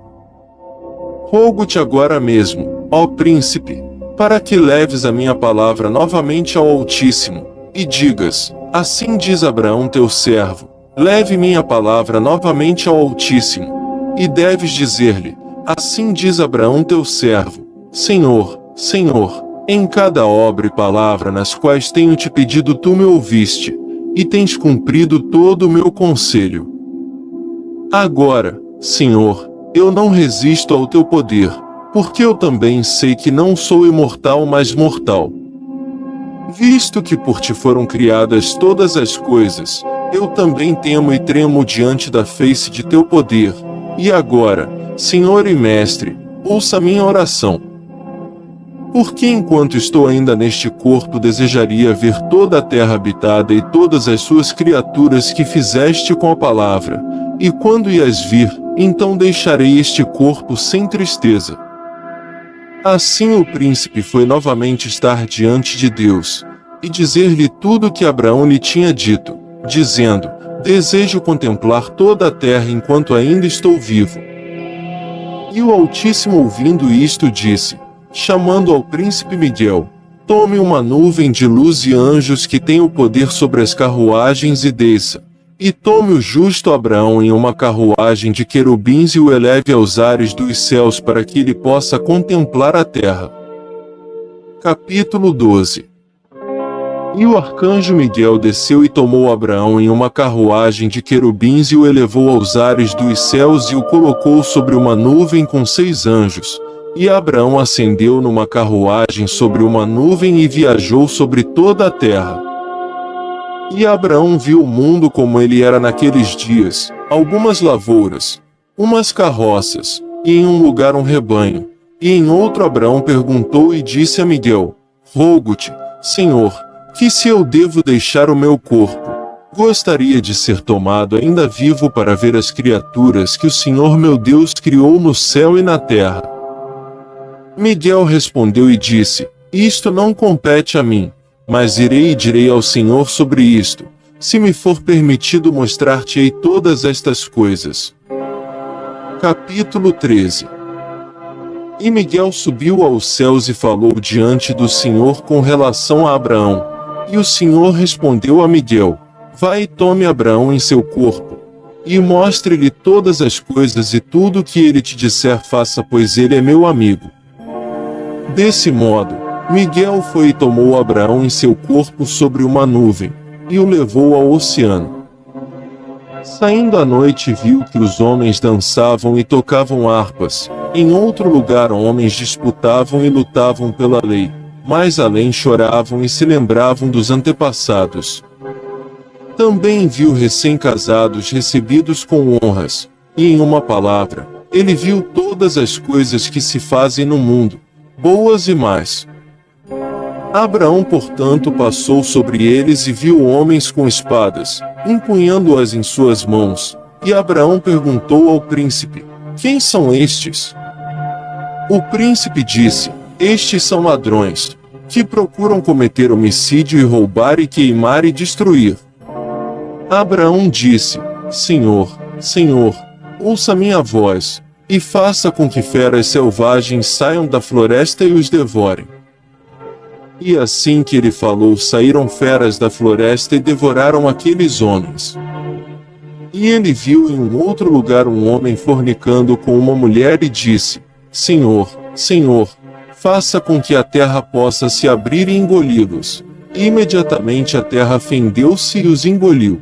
Rogo-te agora mesmo, ó príncipe, para que leves a minha palavra novamente ao Altíssimo, e digas: assim diz Abraão teu servo, leve minha palavra novamente ao Altíssimo, e deves dizer-lhe: assim diz Abraão teu servo, Senhor, Senhor, em cada obra e palavra nas quais tenho te pedido tu me ouviste, e tens cumprido todo o meu conselho. Agora, Senhor, eu não resisto ao teu poder, porque eu também sei que não sou imortal, mas mortal. Visto que por ti foram criadas todas as coisas, eu também temo e tremo diante da face de teu poder. E agora, Senhor e Mestre, ouça minha oração. Porque enquanto estou ainda neste corpo, desejaria ver toda a terra habitada e todas as suas criaturas que fizeste com a palavra, e quando ias vir, então deixarei este corpo sem tristeza. Assim o príncipe foi novamente estar diante de Deus, e dizer-lhe tudo o que Abraão lhe tinha dito, dizendo: desejo contemplar toda a terra enquanto ainda estou vivo. E o Altíssimo, ouvindo isto, disse, chamando ao príncipe Miguel: tome uma nuvem de luz e anjos que têm o poder sobre as carruagens e desça, e tome o justo Abraão em uma carruagem de querubins e o eleve aos ares dos céus para que ele possa contemplar a terra. Capítulo 12. E o arcanjo Miguel desceu e tomou Abraão em uma carruagem de querubins e o elevou aos ares dos céus e o colocou sobre uma nuvem com 6 anjos. E Abraão ascendeu numa carruagem sobre uma nuvem e viajou sobre toda a terra. E Abraão viu o mundo como ele era naqueles dias, algumas lavouras, umas carroças, e em um lugar um rebanho. E em outro Abraão perguntou e disse a Miguel: rogo-te, Senhor, que se eu devo deixar o meu corpo, gostaria de ser tomado ainda vivo para ver as criaturas que o Senhor meu Deus criou no céu e na terra. Miguel respondeu e disse: isto não compete a mim, mas irei e direi ao Senhor sobre isto, se me for permitido mostrar-te-ei todas estas coisas. Capítulo 13. E Miguel subiu aos céus e falou diante do Senhor com relação a Abraão. E o Senhor respondeu a Miguel: vai e tome Abraão em seu corpo, e mostre-lhe todas as coisas e tudo o que ele te disser faça, pois ele é meu amigo. Desse modo, Miguel foi e tomou Abraão em seu corpo sobre uma nuvem, e o levou ao oceano. Saindo à noite, viu que os homens dançavam e tocavam harpas. Em outro lugar, homens disputavam e lutavam pela lei. Mais além, choravam e se lembravam dos antepassados. Também viu recém-casados recebidos com honras. E em uma palavra, ele viu todas as coisas que se fazem no mundo, boas e más. Abraão, portanto, passou sobre eles e viu homens com espadas, empunhando-as em suas mãos. E Abraão perguntou ao príncipe: quem são estes? O príncipe disse: estes são ladrões, que procuram cometer homicídio e roubar e queimar e destruir. Abraão disse: Senhor, Senhor, ouça minha voz, e faça com que feras selvagens saiam da floresta e os devorem. E assim que ele falou, saíram feras da floresta e devoraram aqueles homens. E ele viu em um outro lugar um homem fornicando com uma mulher e disse: Senhor, Senhor, faça com que a terra possa se abrir e engoli-los. E imediatamente a terra fendeu-se e os engoliu.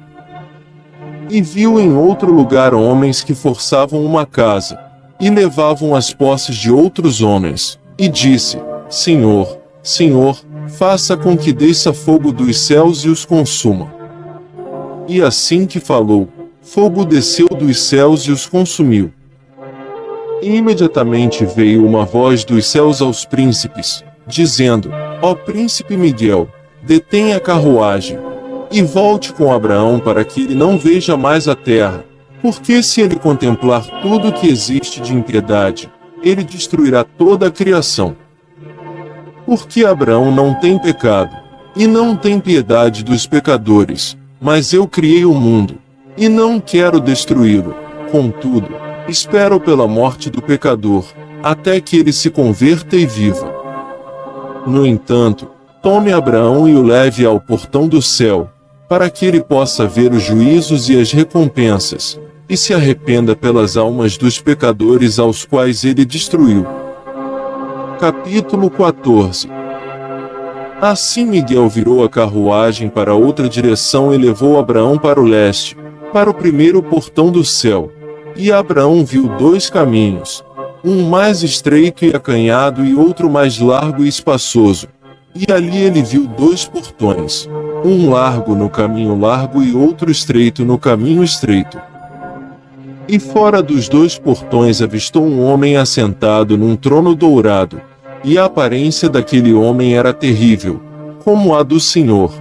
E viu em outro lugar homens que forçavam uma casa, e levavam as posses de outros homens, e disse: Senhor, Senhor, faça com que desça fogo dos céus e os consuma. E assim que falou, fogo desceu dos céus e os consumiu. E imediatamente veio uma voz dos céus aos príncipes, dizendo: Ó príncipe Miguel, detenha a carruagem, e volte com Abraão para que ele não veja mais a terra, porque se ele contemplar tudo que existe de impiedade, ele destruirá toda a criação. Porque Abraão não tem pecado, e não tem piedade dos pecadores, mas eu criei o mundo, e não quero destruí-lo. Contudo, espero pela morte do pecador, até que ele se converta e viva. No entanto, tome Abraão e o leve ao portão do céu, para que ele possa ver os juízos e as recompensas, e se arrependa pelas almas dos pecadores aos quais ele destruiu. Capítulo 14. Assim Miguel virou a carruagem para outra direção e levou Abraão para o leste, para o primeiro portão do céu. E Abraão viu dois caminhos, um mais estreito e acanhado e outro mais largo e espaçoso. E ali ele viu dois portões, um largo no caminho largo e outro estreito no caminho estreito. E fora dos dois portões avistou um homem assentado num trono dourado, e a aparência daquele homem era terrível, como a do Senhor.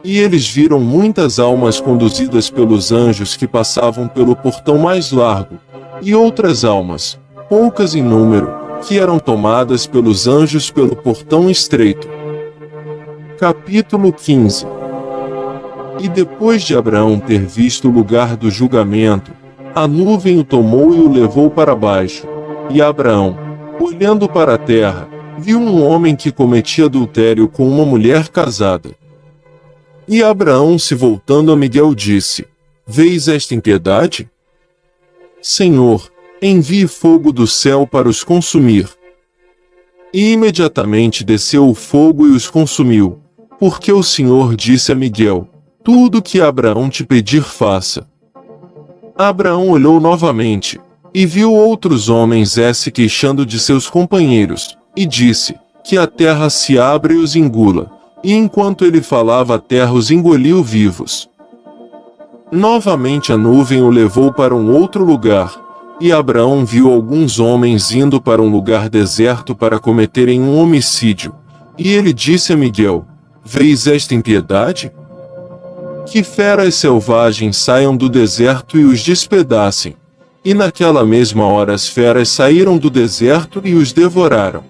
E eles viram muitas almas conduzidas pelos anjos que passavam pelo portão mais largo, e outras almas, poucas em número, que eram tomadas pelos anjos pelo portão estreito. Capítulo 15. E depois de Abraão ter visto o lugar do julgamento, a nuvem o tomou e o levou para baixo. E Abraão, olhando para a terra, viu um homem que cometia adultério com uma mulher casada. E Abraão, se voltando a Miguel, disse: Vês esta impiedade? Senhor, envie fogo do céu para os consumir. E imediatamente desceu o fogo e os consumiu, porque o Senhor disse a Miguel: Tudo que Abraão te pedir, faça. Abraão olhou novamente, e viu outros homens se queixando de seus companheiros, e disse: Que a terra se abra e os engula. E enquanto ele falava, a terra os engoliu vivos. Novamente a nuvem o levou para um outro lugar, e Abraão viu alguns homens indo para um lugar deserto para cometerem um homicídio. E ele disse a Miguel: Vês esta impiedade? Que feras selvagens saiam do deserto e os despedacem. E naquela mesma hora as feras saíram do deserto e os devoraram.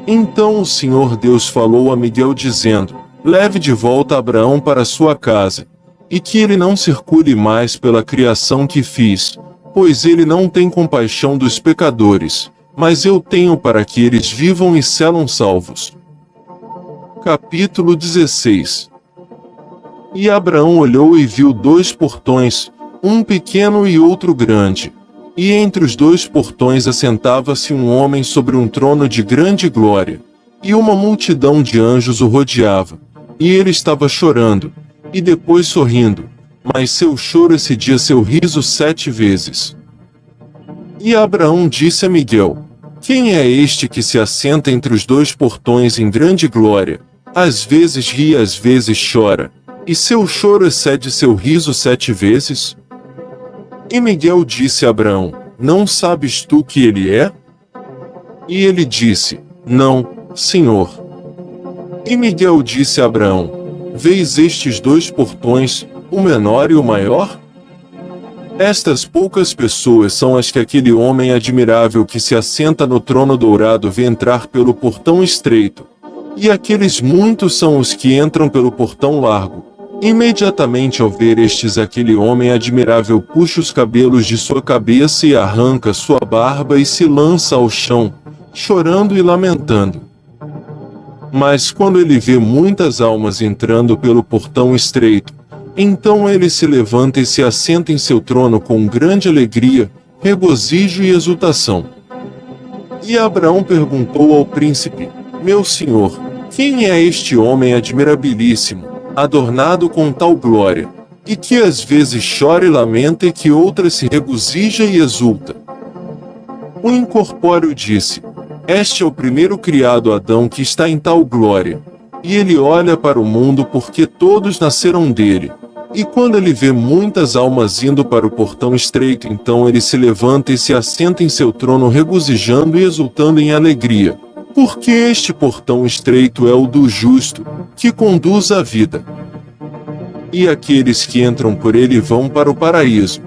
Então o Senhor Deus falou a Miguel dizendo: Leve de volta Abraão para sua casa, e que ele não circule mais pela criação que fiz, pois ele não tem compaixão dos pecadores, mas eu tenho para que eles vivam e sejam salvos. Capítulo 16. E Abraão olhou e viu dois portões, um pequeno e outro grande. E entre os dois portões assentava-se um homem sobre um trono de grande glória, e uma multidão de anjos o rodeava. E ele estava chorando, e depois sorrindo, mas seu choro excedia seu riso 7 vezes. E Abraão disse a Miguel: Quem é este que se assenta entre os dois portões em grande glória? Às vezes ri e às vezes chora, e seu choro excede seu riso 7 vezes? E Miguel disse a Abraão: Não sabes tu que ele é? E ele disse: Não, Senhor. E Miguel disse a Abraão: Vês estes dois portões, o menor e o maior? Estas poucas pessoas são as que aquele homem admirável que se assenta no trono dourado vê entrar pelo portão estreito. E aqueles muitos são os que entram pelo portão largo. Imediatamente ao ver estes, aquele homem admirável puxa os cabelos de sua cabeça e arranca sua barba e se lança ao chão, chorando e lamentando. Mas quando ele vê muitas almas entrando pelo portão estreito, então ele se levanta e se assenta em seu trono com grande alegria, regozijo e exultação. E Abraão perguntou ao príncipe: Meu senhor, quem é este homem admirabilíssimo, adornado com tal glória, e que às vezes chora e lamenta e que outras se regozija e exulta? O incorpóreo disse: Este é o primeiro criado Adão que está em tal glória. E ele olha para o mundo porque todos nasceram dele. E quando ele vê muitas almas indo para o portão estreito, então ele se levanta e se assenta em seu trono regozijando e exultando em alegria. Porque este portão estreito é o do justo, que conduz à vida. E aqueles que entram por ele vão para o paraíso.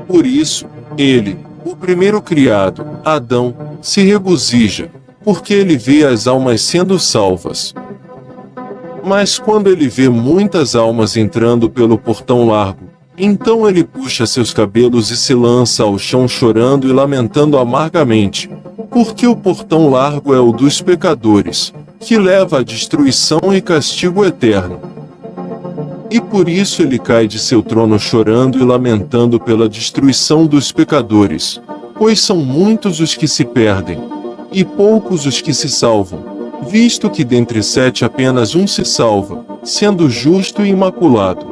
Por isso, ele, o primeiro criado, Adão, se regozija, porque ele vê as almas sendo salvas. Mas quando ele vê muitas almas entrando pelo portão largo, então ele puxa seus cabelos e se lança ao chão chorando e lamentando amargamente, porque o portão largo é o dos pecadores, que leva à destruição e castigo eterno. E por isso ele cai de seu trono chorando e lamentando pela destruição dos pecadores, pois são muitos os que se perdem, e poucos os que se salvam, visto que dentre 7 apenas um se salva, sendo justo e imaculado.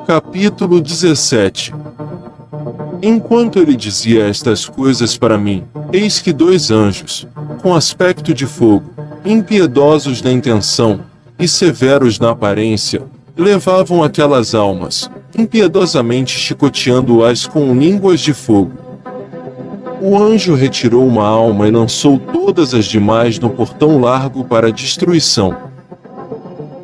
Capítulo 17. Enquanto ele dizia estas coisas para mim, eis que 2 anjos, com aspecto de fogo, impiedosos na intenção, e severos na aparência, levavam aquelas almas, impiedosamente chicoteando-as com línguas de fogo. O anjo retirou uma alma e lançou todas as demais no portão largo para a destruição.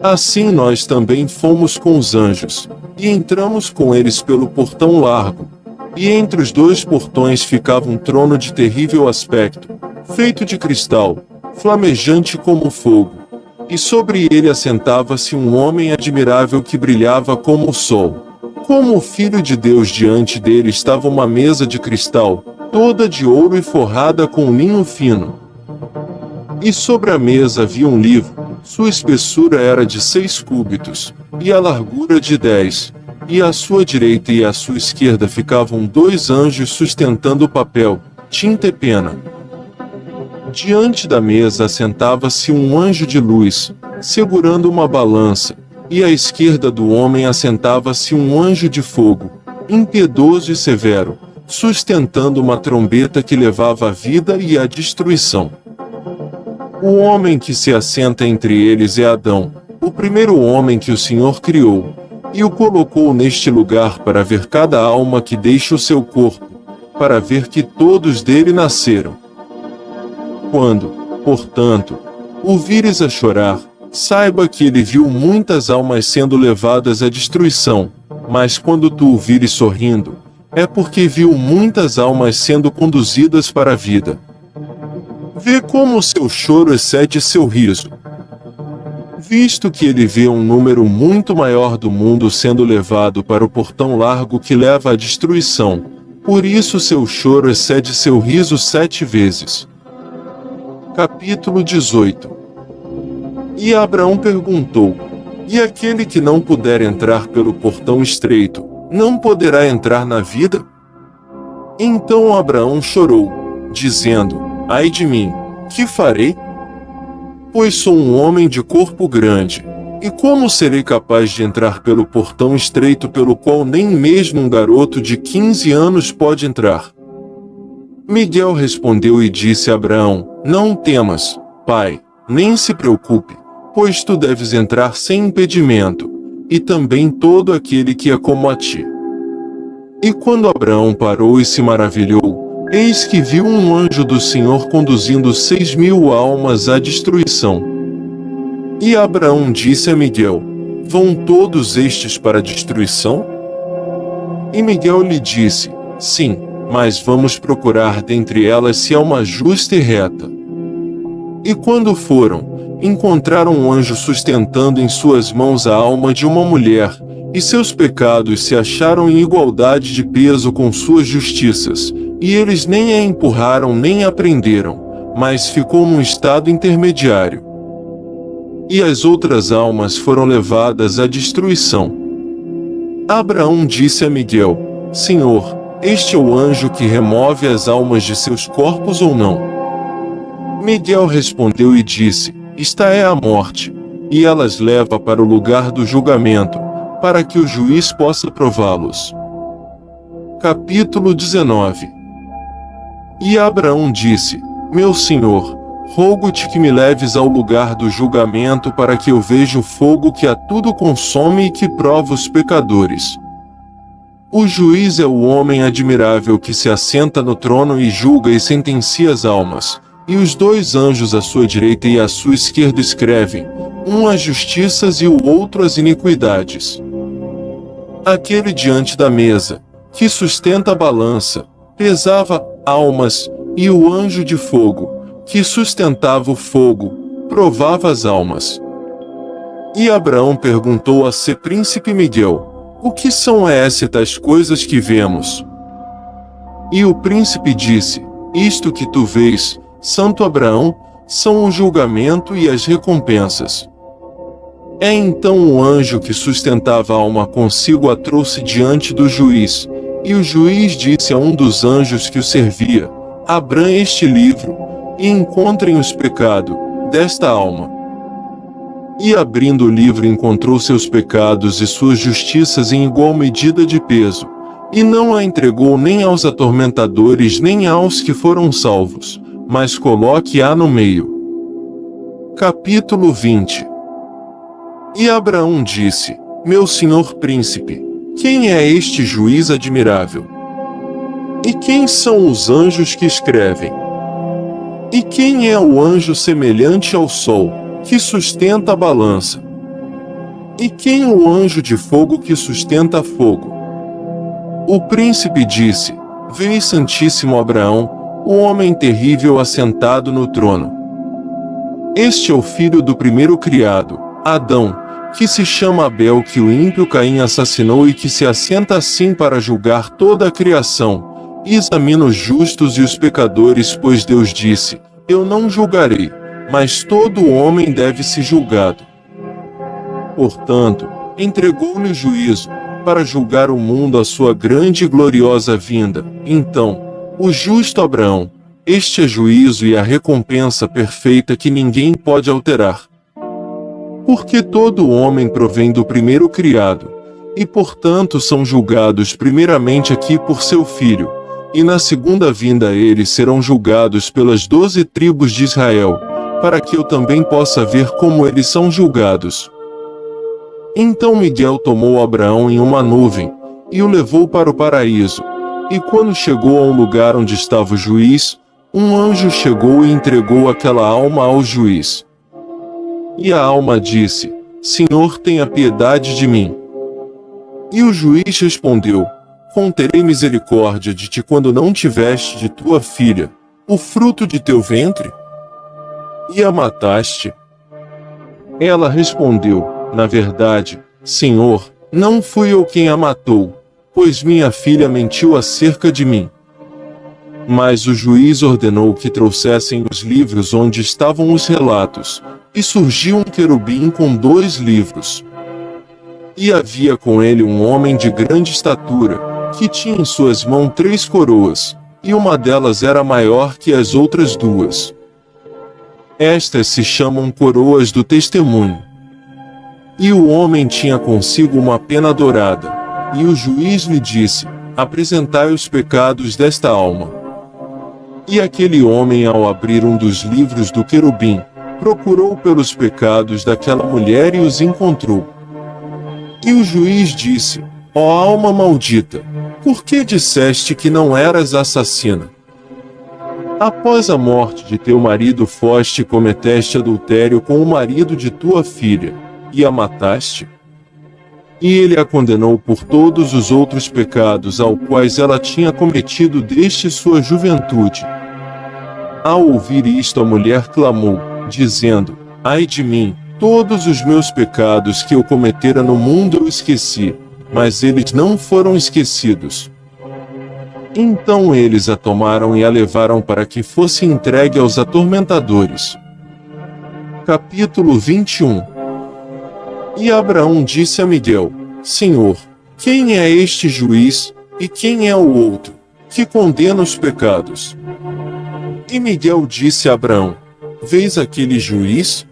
Assim nós também fomos com os anjos, e entramos com eles pelo portão largo. E entre os 2 portões ficava um trono de terrível aspecto, feito de cristal, flamejante como fogo. E sobre ele assentava-se um homem admirável que brilhava como o sol. Como o Filho de Deus, diante dele estava uma mesa de cristal, toda de ouro e forrada com linho fino. E sobre a mesa havia um livro, sua espessura era de 6 cúbitos, e a largura de 10, e à sua direita e à sua esquerda ficavam 2 anjos sustentando papel, tinta e pena. Diante da mesa assentava-se um anjo de luz, segurando uma balança, e à esquerda do homem assentava-se um anjo de fogo, impiedoso e severo, sustentando uma trombeta que levava a vida e a destruição. O homem que se assenta entre eles é Adão, o primeiro homem que o Senhor criou, e o colocou neste lugar para ver cada alma que deixa o seu corpo, para ver que todos dele nasceram. Quando, portanto, o vires a chorar, saiba que ele viu muitas almas sendo levadas à destruição, mas quando tu o vires sorrindo, é porque viu muitas almas sendo conduzidas para a vida. Vê como seu choro excede seu riso. Visto que ele vê um número muito maior do mundo sendo levado para o portão largo que leva à destruição, por isso seu choro excede seu riso 7 vezes. Capítulo 18. E Abraão perguntou: E aquele que não puder entrar pelo portão estreito, não poderá entrar na vida? Então Abraão chorou, dizendo: Ai de mim, que farei? Pois sou um homem de corpo grande, e como serei capaz de entrar pelo portão estreito pelo qual nem mesmo um garoto de 15 anos pode entrar? Miguel respondeu e disse a Abraão: Não temas, pai, nem se preocupe, pois tu deves entrar sem impedimento, e também todo aquele que é como a ti. E quando Abraão parou e se maravilhou, eis que viu um anjo do Senhor conduzindo 6.000 almas à destruição. E Abraão disse a Miguel: Vão todos estes para a destruição? E Miguel lhe disse: Sim, mas vamos procurar dentre elas se há uma justa e reta. E quando foram, encontraram um anjo sustentando em suas mãos a alma de uma mulher, e seus pecados se acharam em igualdade de peso com suas justiças, e eles nem a empurraram nem a prenderam, mas ficou num estado intermediário. E as outras almas foram levadas à destruição. Abraão disse a Miguel: Senhor, este é o anjo que remove as almas de seus corpos ou não? Miguel respondeu e disse: Esta é a morte, e elas leva para o lugar do julgamento, para que o juiz possa prová-los. Capítulo 19. E Abraão disse: Meu senhor, rogo-te que me leves ao lugar do julgamento para que eu veja o fogo que a tudo consome e que prova os pecadores. O juiz é o homem admirável que se assenta no trono e julga e sentencia as almas, e os dois anjos à sua direita e à sua esquerda escrevem, um as justiças e o outro as iniquidades. Aquele diante da mesa, que sustenta a balança, pesava almas, e o anjo de fogo, que sustentava o fogo, provava as almas. E Abraão perguntou a seu príncipe Miguel: O que são estas coisas que vemos? E o príncipe disse: Isto que tu vês, santo Abraão, são o julgamento e as recompensas. É então o anjo que sustentava a alma consigo a trouxe diante do juiz, e o juiz disse a um dos anjos que o servia: Abram este livro, e encontrem os pecados desta alma. E abrindo o livro encontrou seus pecados e suas justiças em igual medida de peso, e não a entregou nem aos atormentadores nem aos que foram salvos, mas coloque-a no meio. Capítulo 20. E Abraão disse: Meu senhor príncipe, quem é este juiz admirável? E quem são os anjos que escrevem? E quem é o anjo semelhante ao sol, que sustenta a balança? E quem é o anjo de fogo que sustenta fogo? O príncipe disse: Vês, santíssimo Abraão, o homem terrível assentado no trono. Este é o filho do primeiro criado, Adão, que se chama Abel, que o ímpio Caim assassinou e que se assenta assim para julgar toda a criação, e examina os justos e os pecadores, pois Deus disse: Eu não julgarei, mas todo homem deve ser julgado. Portanto, entregou-lhe o juízo, para julgar o mundo à sua grande e gloriosa vinda. Então, o justo Abraão, este é juízo e a recompensa perfeita que ninguém pode alterar. Porque todo homem provém do primeiro criado, e portanto são julgados primeiramente aqui por seu filho, e na segunda vinda eles serão julgados pelas 12 tribos de Israel, para que eu também possa ver como eles são julgados. Então Miguel tomou Abraão em uma nuvem, e o levou para o paraíso, e quando chegou a um lugar onde estava o juiz, um anjo chegou e entregou aquela alma ao juiz. E a alma disse: Senhor, tenha piedade de mim. E o juiz respondeu: Conterei misericórdia de ti quando não tiveste de tua filha, o fruto de teu ventre? E a mataste? Ela respondeu: Na verdade, Senhor, não fui eu quem a matou, pois minha filha mentiu acerca de mim. Mas o juiz ordenou que trouxessem os livros onde estavam os relatos, e surgiu um querubim com 2 livros. E havia com ele um homem de grande estatura, que tinha em suas mãos 3 coroas, e uma delas era maior que as outras 2. Estas se chamam coroas do testemunho. E o homem tinha consigo uma pena dourada, e o juiz lhe disse: Apresentai os pecados desta alma. E aquele homem, ao abrir um dos livros do querubim, procurou pelos pecados daquela mulher e os encontrou. E o juiz disse: Ó alma maldita, por que disseste que não eras assassina? Após a morte de teu marido foste e cometeste adultério com o marido de tua filha, e a mataste? E ele a condenou por todos os outros pecados aos quais ela tinha cometido desde sua juventude. Ao ouvir isto, a mulher clamou, dizendo: Ai de mim, todos os meus pecados que eu cometera no mundo eu esqueci, mas eles não foram esquecidos. Então eles a tomaram e a levaram para que fosse entregue aos atormentadores. Capítulo 21. E Abraão disse a Miguel: Senhor, quem é este juiz, e quem é o outro, que condena os pecados? E Miguel disse a Abraão: Vês aquele juiz?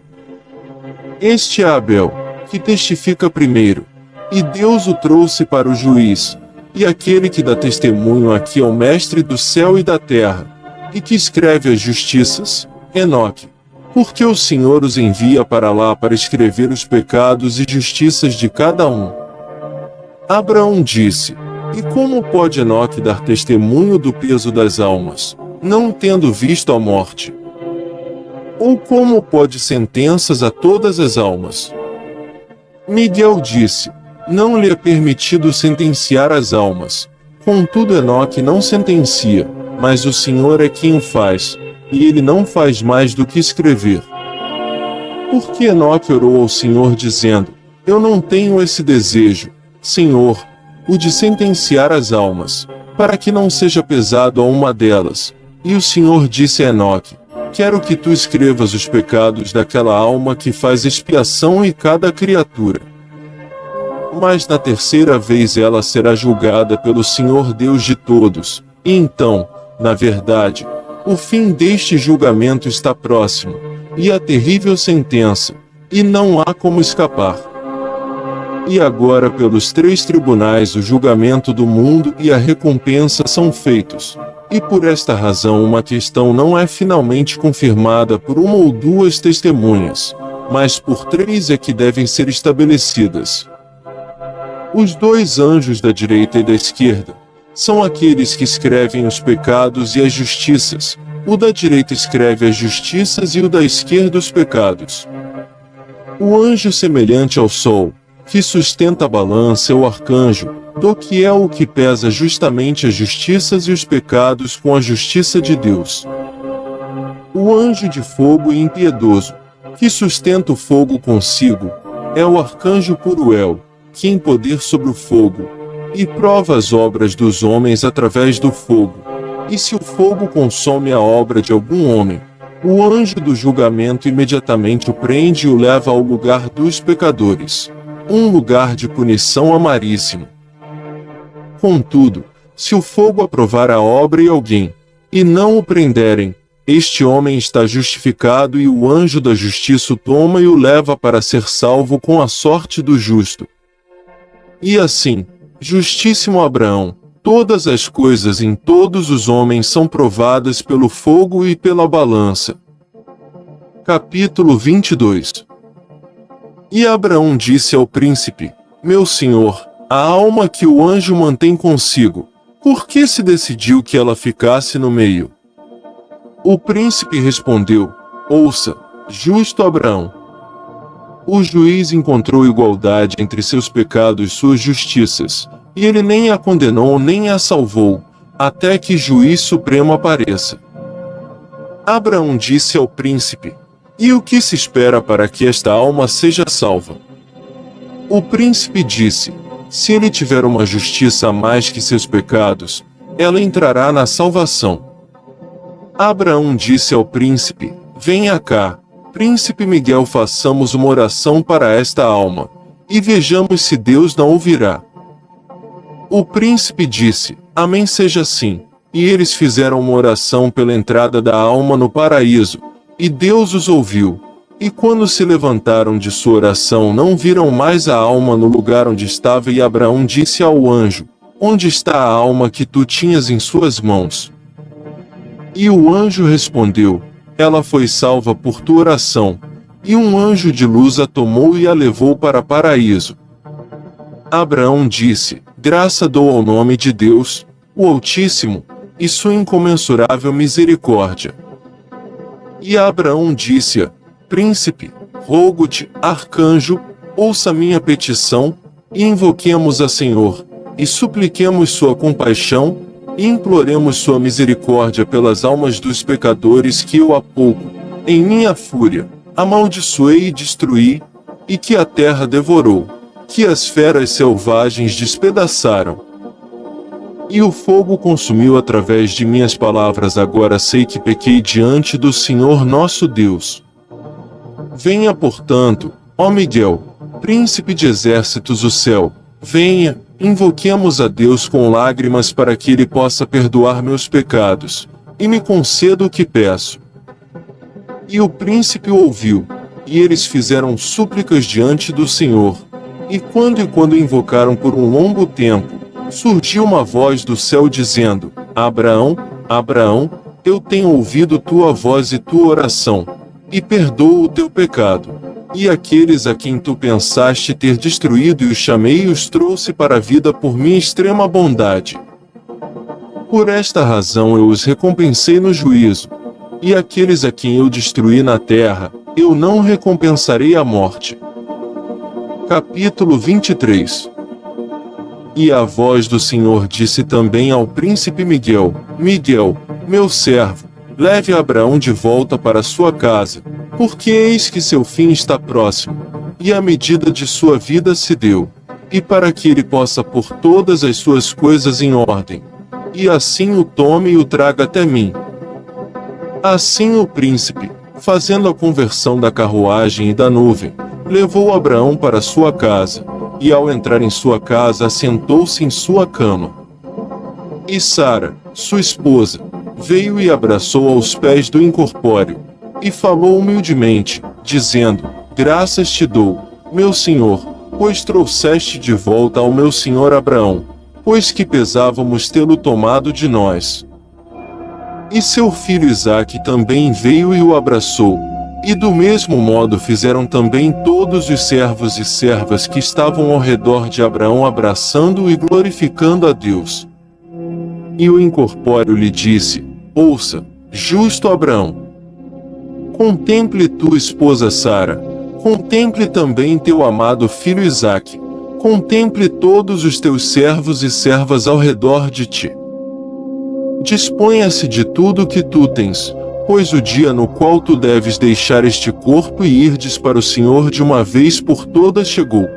Este é Abel, que testifica primeiro, e Deus o trouxe para o juiz, e aquele que dá testemunho aqui ao Mestre do céu e da terra, e que escreve as justiças, Enoque, porque o Senhor os envia para lá para escrever os pecados e justiças de cada um. Abraão disse: E como pode Enoque dar testemunho do peso das almas, não tendo visto a morte? Ou como pode sentenças a todas as almas? Miguel disse: Não lhe é permitido sentenciar as almas. Contudo, Enoque não sentencia, mas o Senhor é quem o faz, e ele não faz mais do que escrever. Porque Enoque orou ao Senhor dizendo: Eu não tenho esse desejo, Senhor, o de sentenciar as almas, para que não seja pesado a uma delas. E o Senhor disse a Enoque: Quero que tu escrevas os pecados daquela alma que faz expiação e cada criatura. Mas na terceira vez ela será julgada pelo Senhor Deus de todos, e então, na verdade, o fim deste julgamento está próximo, e a terrível sentença, e não há como escapar. E agora pelos 3 tribunais o julgamento do mundo e a recompensa são feitos, e por esta razão uma questão não é finalmente confirmada por 1 ou 2 testemunhas, mas por 3 é que devem ser estabelecidas. Os 2 anjos da direita e da esquerda são aqueles que escrevem os pecados e as justiças. O da direita escreve as justiças e o da esquerda os pecados. O anjo semelhante ao sol, que sustenta a balança, é o arcanjo, do que é o que pesa justamente as justiças e os pecados com a justiça de Deus. O anjo de fogo e impiedoso, que sustenta o fogo consigo, é o arcanjo Puruel, que tem poder sobre o fogo, e prova as obras dos homens através do fogo. E se o fogo consome a obra de algum homem, o anjo do julgamento imediatamente o prende e o leva ao lugar dos pecadores, um lugar de punição amaríssimo. Contudo, se o fogo aprovar a obra e alguém, e não o prenderem, este homem está justificado e o anjo da justiça o toma e o leva para ser salvo com a sorte do justo. E assim, justíssimo Abraão, todas as coisas em todos os homens são provadas pelo fogo e pela balança. Capítulo 22. E Abraão disse ao príncipe: Meu senhor, a alma que o anjo mantém consigo, por que se decidiu que ela ficasse no meio? O príncipe respondeu: Ouça, justo Abraão. O juiz encontrou igualdade entre seus pecados e suas justiças, e ele nem a condenou nem a salvou, até que juiz supremo apareça. Abraão disse ao príncipe: E o que se espera para que esta alma seja salva? O príncipe disse: Se ele tiver uma justiça a mais que seus pecados, ela entrará na salvação. Abraão disse ao príncipe: Venha cá, príncipe Miguel, façamos uma oração para esta alma, e vejamos se Deus não ouvirá. O príncipe disse: Amém, seja assim. E eles fizeram uma oração pela entrada da alma no paraíso, e Deus os ouviu. E quando se levantaram de sua oração, não viram mais a alma no lugar onde estava, e Abraão disse ao anjo: Onde está a alma que tu tinhas em suas mãos? E o anjo respondeu: Ela foi salva por tua oração. E um anjo de luz a tomou e a levou para o paraíso. Abraão disse: Graça dou ao nome de Deus, o Altíssimo, e sua incomensurável misericórdia. E Abraão disse-a: Príncipe, rogo-te, arcanjo, ouça minha petição, e invoquemos a Senhor, e supliquemos sua compaixão, e imploremos sua misericórdia pelas almas dos pecadores que eu há pouco, em minha fúria, amaldiçoei e destruí, e que a terra devorou, que as feras selvagens despedaçaram. E o fogo consumiu através de minhas palavras. Agora sei que pequei diante do Senhor nosso Deus. Venha, portanto, ó Miguel, príncipe de exércitos do céu, venha, invoquemos a Deus com lágrimas para que Ele possa perdoar meus pecados, e me conceda o que peço. E o príncipe ouviu, e eles fizeram súplicas diante do Senhor. E quando invocaram por um longo tempo, surgiu uma voz do céu dizendo: Abraão, Abraão, eu tenho ouvido tua voz e tua oração, e perdoo o teu pecado. E aqueles a quem tu pensaste ter destruído e os chamei e os trouxe para a vida por minha extrema bondade. Por esta razão eu os recompensei no juízo. E aqueles a quem eu destruí na terra, eu não recompensarei a morte. Capítulo 23. E a voz do Senhor disse também ao príncipe Miguel: Miguel, meu servo, leve Abraão de volta para sua casa, porque eis que seu fim está próximo, e a medida de sua vida se deu, e para que ele possa pôr todas as suas coisas em ordem, e assim o tome e o traga até mim. Assim o príncipe, fazendo a conversão da carruagem e da nuvem, levou Abraão para sua casa, e ao entrar em sua casa assentou-se em sua cama. E Sara, sua esposa, veio e abraçou aos pés do incorpóreo, e falou humildemente, dizendo: Graças te dou, meu senhor, pois trouxeste de volta ao meu senhor Abraão, pois que pesávamos tê-lo tomado de nós. E seu filho Isaque também veio e o abraçou, e do mesmo modo fizeram também todos os servos e servas que estavam ao redor de Abraão, abraçando-o e glorificando a Deus. E o incorpóreo lhe disse: Ouça, justo Abraão, contemple tua esposa Sara, contemple também teu amado filho Isaque, contemple todos os teus servos e servas ao redor de ti. Disponha-se de tudo que tu tens, pois o dia no qual tu deves deixar este corpo e irdes para o Senhor de uma vez por todas chegou.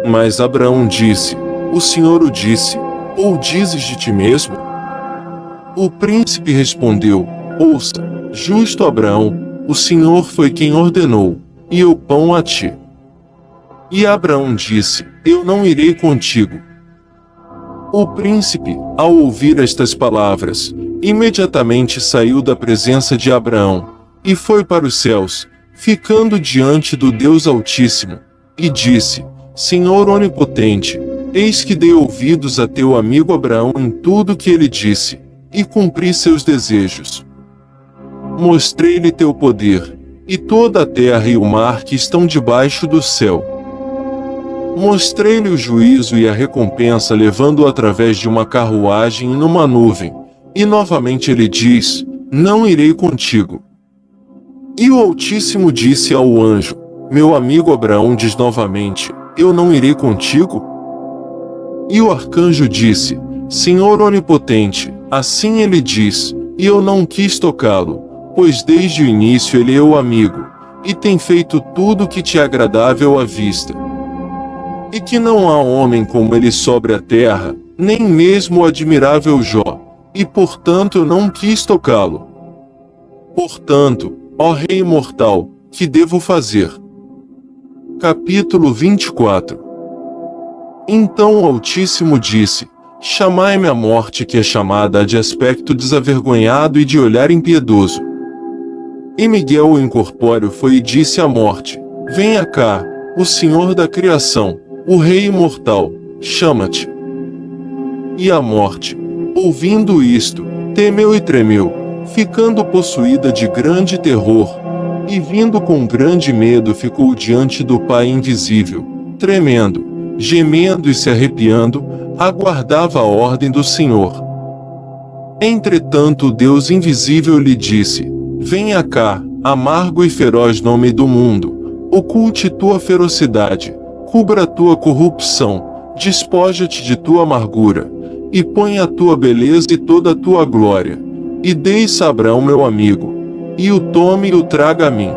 Mas Abraão disse: O Senhor o disse, ou dizes de ti mesmo? O príncipe respondeu: Ouça, justo Abraão, o Senhor foi quem ordenou, e eu pão a ti. E Abraão disse: Eu não irei contigo. O príncipe, ao ouvir estas palavras, imediatamente saiu da presença de Abraão, e foi para os céus, ficando diante do Deus Altíssimo, e disse: Senhor onipotente, eis que dei ouvidos a teu amigo Abraão em tudo que ele disse, e cumpri seus desejos. Mostrei-lhe teu poder, e toda a terra e o mar que estão debaixo do céu. Mostrei-lhe o juízo e a recompensa, levando-o através de uma carruagem e numa nuvem. E novamente ele diz: Não irei contigo. E o Altíssimo disse ao anjo: Meu amigo Abraão diz novamente: Eu não irei contigo? E o arcanjo disse: Senhor onipotente, assim ele diz, e eu não quis tocá-lo, pois desde o início ele é o amigo, e tem feito tudo que te é agradável à vista. E que não há homem como ele sobre a terra, nem mesmo o admirável Jó, e portanto eu não quis tocá-lo. Portanto, ó Rei imortal, que devo fazer? Capítulo 24. Então o Altíssimo disse: Chamai-me a morte, que é chamada de aspecto desavergonhado e de olhar impiedoso. E Miguel o incorpóreo foi e disse à morte: Venha cá, o Senhor da criação, o Rei imortal, chama-te. E a morte, ouvindo isto, temeu e tremeu, ficando possuída de grande terror, e vindo com grande medo ficou diante do Pai invisível, tremendo, gemendo e se arrepiando, aguardava a ordem do Senhor. Entretanto o Deus invisível lhe disse: venha cá, amargo e feroz nome do mundo, oculte tua ferocidade, cubra tua corrupção, despoja-te de tua amargura, e põe a tua beleza e toda a tua glória, e deixa Abraão meu amigo, e o tome e o traga a mim.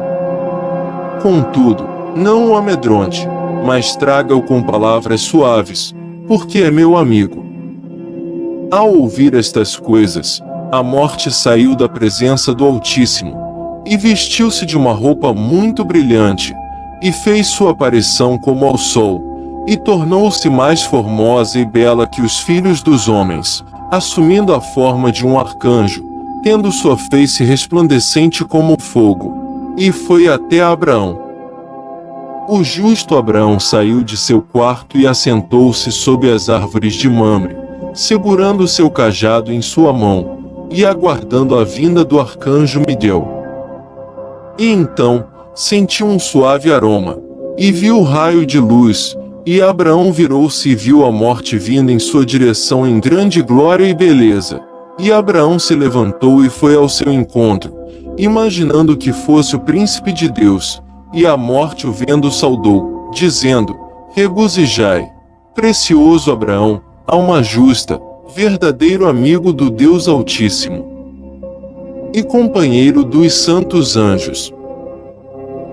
Contudo, não o amedronte, mas traga-o com palavras suaves, porque é meu amigo. Ao ouvir estas coisas, a morte saiu da presença do Altíssimo, e vestiu-se de uma roupa muito brilhante, e fez sua aparição como ao sol, e tornou-se mais formosa e bela que os filhos dos homens, assumindo a forma de um arcanjo, tendo sua face resplandecente como fogo, e foi até Abraão. O justo Abraão saiu de seu quarto e assentou-se sob as árvores de Mamre, segurando seu cajado em sua mão, e aguardando a vinda do arcanjo Miguel. E então, sentiu um suave aroma, e viu o raio de luz, e Abraão virou-se e viu a morte vindo em sua direção em grande glória e beleza. E Abraão se levantou e foi ao seu encontro, imaginando que fosse o príncipe de Deus, e a morte o vendo saudou, dizendo: regozijai, precioso Abraão, alma justa, verdadeiro amigo do Deus Altíssimo e companheiro dos santos anjos.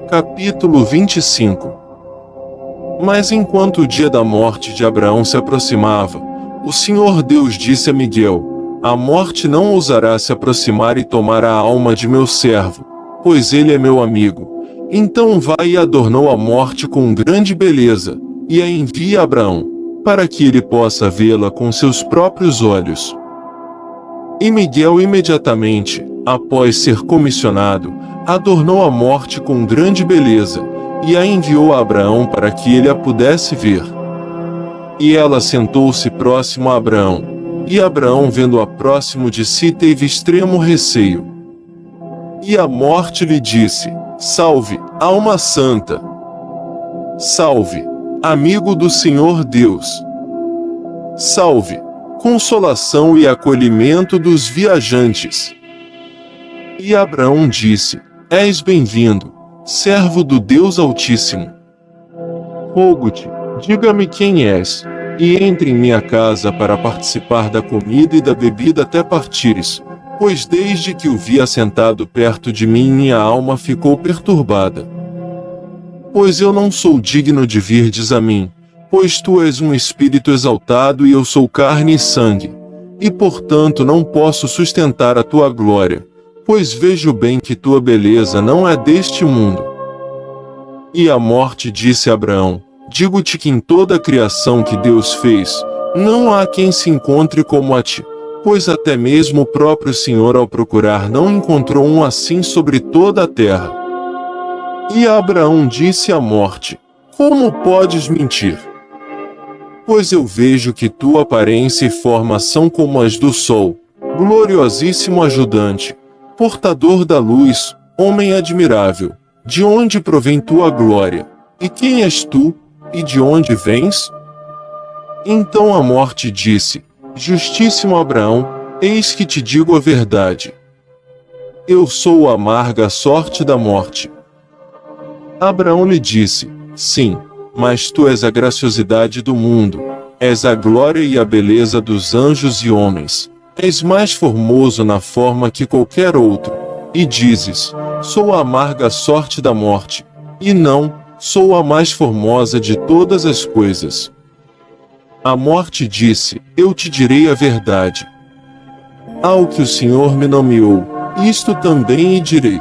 Capítulo 25. Mas enquanto o dia da morte de Abraão se aproximava, o Senhor Deus disse a Miguel: a morte não ousará se aproximar e tomar a alma de meu servo, pois ele é meu amigo. Então vai e adornou a morte com grande beleza, e a envia a Abraão, para que ele possa vê-la com seus próprios olhos. E Miguel imediatamente, após ser comissionado, adornou a morte com grande beleza, e a enviou a Abraão para que ele a pudesse ver. E ela sentou-se próximo a Abraão, e Abraão, vendo-a próximo de si, teve extremo receio. E a morte lhe disse: salve, alma santa! Salve, amigo do Senhor Deus! Salve, consolação e acolhimento dos viajantes! E Abraão disse: és bem-vindo, servo do Deus Altíssimo. Rogo-te, diga-me quem és, e entre em minha casa para participar da comida e da bebida até partires, pois desde que o vi assentado perto de mim minha alma ficou perturbada. Pois eu não sou digno de virdes a mim, pois tu és um espírito exaltado e eu sou carne e sangue, e portanto não posso sustentar a tua glória, pois vejo bem que tua beleza não é deste mundo. E a morte disse a Abraão: digo-te que em toda a criação que Deus fez, não há quem se encontre como a ti, pois até mesmo o próprio Senhor ao procurar não encontrou um assim sobre toda a terra. E Abraão disse à morte: como podes mentir? Pois eu vejo que tua aparência e forma são como as do sol, gloriosíssimo ajudante, portador da luz, homem admirável. De onde provém tua glória? E quem és tu? E de onde vens? Então a morte disse: justíssimo Abraão, eis que te digo a verdade. Eu sou a amarga sorte da morte. Abraão lhe disse: sim, mas tu és a graciosidade do mundo, és a glória e a beleza dos anjos e homens, és mais formoso na forma que qualquer outro, e dizes: sou a amarga sorte da morte, e não, sou a mais formosa de todas as coisas. A morte disse: eu te direi a verdade. Ao que o Senhor me nomeou, isto também lhe direi.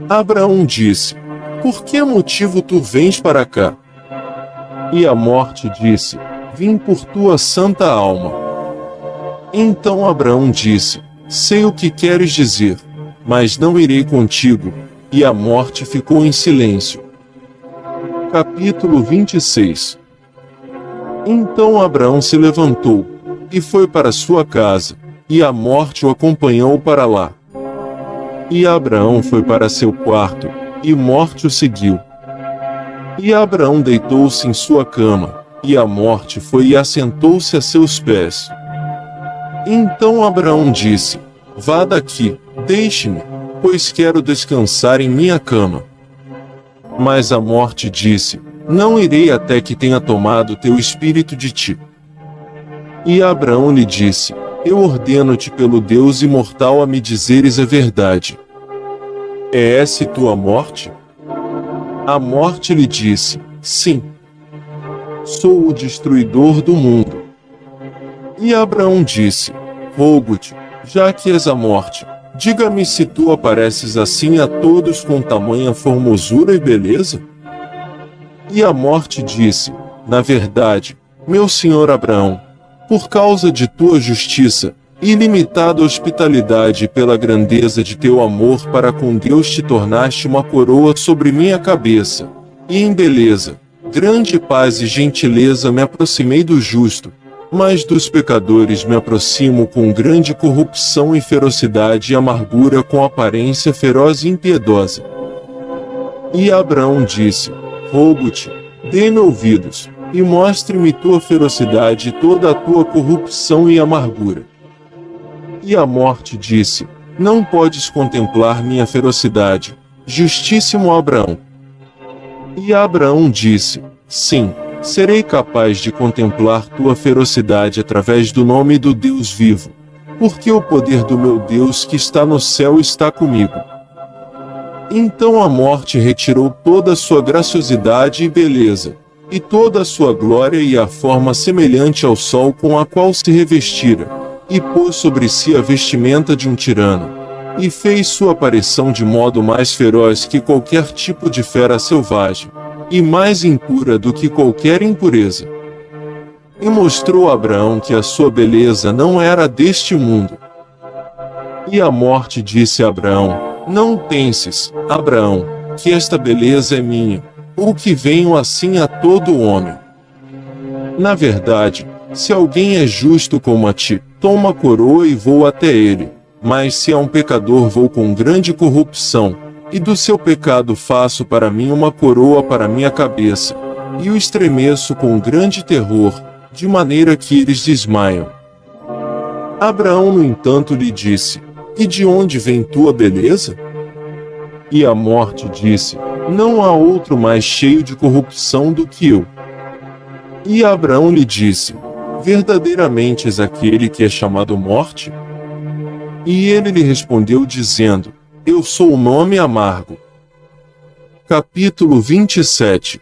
Abraão disse: por que motivo tu vens para cá? E a morte disse: vim por tua santa alma. Então Abraão disse: sei o que queres dizer, mas não irei contigo. E a morte ficou em silêncio. Capítulo 26. Então Abraão se levantou, e foi para sua casa, e a morte o acompanhou para lá. E Abraão foi para seu quarto, e morte o seguiu. E Abraão deitou-se em sua cama, e a morte foi e assentou-se a seus pés. Então Abraão disse: Vá daqui, deixe-me, pois quero descansar em minha cama. Mas a morte disse: Não irei até que tenha tomado teu espírito de ti. E Abraão lhe disse: Eu ordeno-te pelo Deus imortal a me dizeres a verdade. É essa tua morte? A morte lhe disse: Sim. Sou o destruidor do mundo. E Abraão disse: Rogo-te, já que és a morte, diga-me se tu apareces assim a todos com tamanha formosura e beleza? E a morte disse: Na verdade, meu senhor Abraão, por causa de tua justiça, ilimitada hospitalidade e pela grandeza de teu amor para com Deus te tornaste uma coroa sobre minha cabeça, e em beleza, grande paz e gentileza me aproximei do justo, mas dos pecadores me aproximo com grande corrupção e ferocidade e amargura com aparência feroz e impiedosa. E Abraão disse: Rogo-te, dê-me ouvidos, e mostre-me tua ferocidade e toda a tua corrupção e amargura. E a morte disse: Não podes contemplar minha ferocidade, justíssimo Abraão. E Abraão disse: Sim, serei capaz de contemplar tua ferocidade através do nome do Deus vivo, porque o poder do meu Deus que está no céu está comigo. Então a morte retirou toda a sua graciosidade e beleza, e toda a sua glória e a forma semelhante ao sol com a qual se revestira, e pôs sobre si a vestimenta de um tirano, e fez sua aparição de modo mais feroz que qualquer tipo de fera selvagem, e mais impura do que qualquer impureza. E mostrou a Abraão que a sua beleza não era deste mundo. E a morte disse a Abraão: Não penses, Abraão, que esta beleza é minha, ou que venho assim a todo homem. Na verdade, se alguém é justo como a ti, toma a coroa e vou até ele, mas se é um pecador vou com grande corrupção, e do seu pecado faço para mim uma coroa para minha cabeça, e o estremeço com grande terror, de maneira que eles desmaiam. Abraão, no entanto, lhe disse: E de onde vem tua beleza? E a morte disse: Não há outro mais cheio de corrupção do que eu. E Abraão lhe disse: Verdadeiramente és aquele que é chamado morte? E ele lhe respondeu dizendo: Eu sou o nome amargo. Capítulo 27.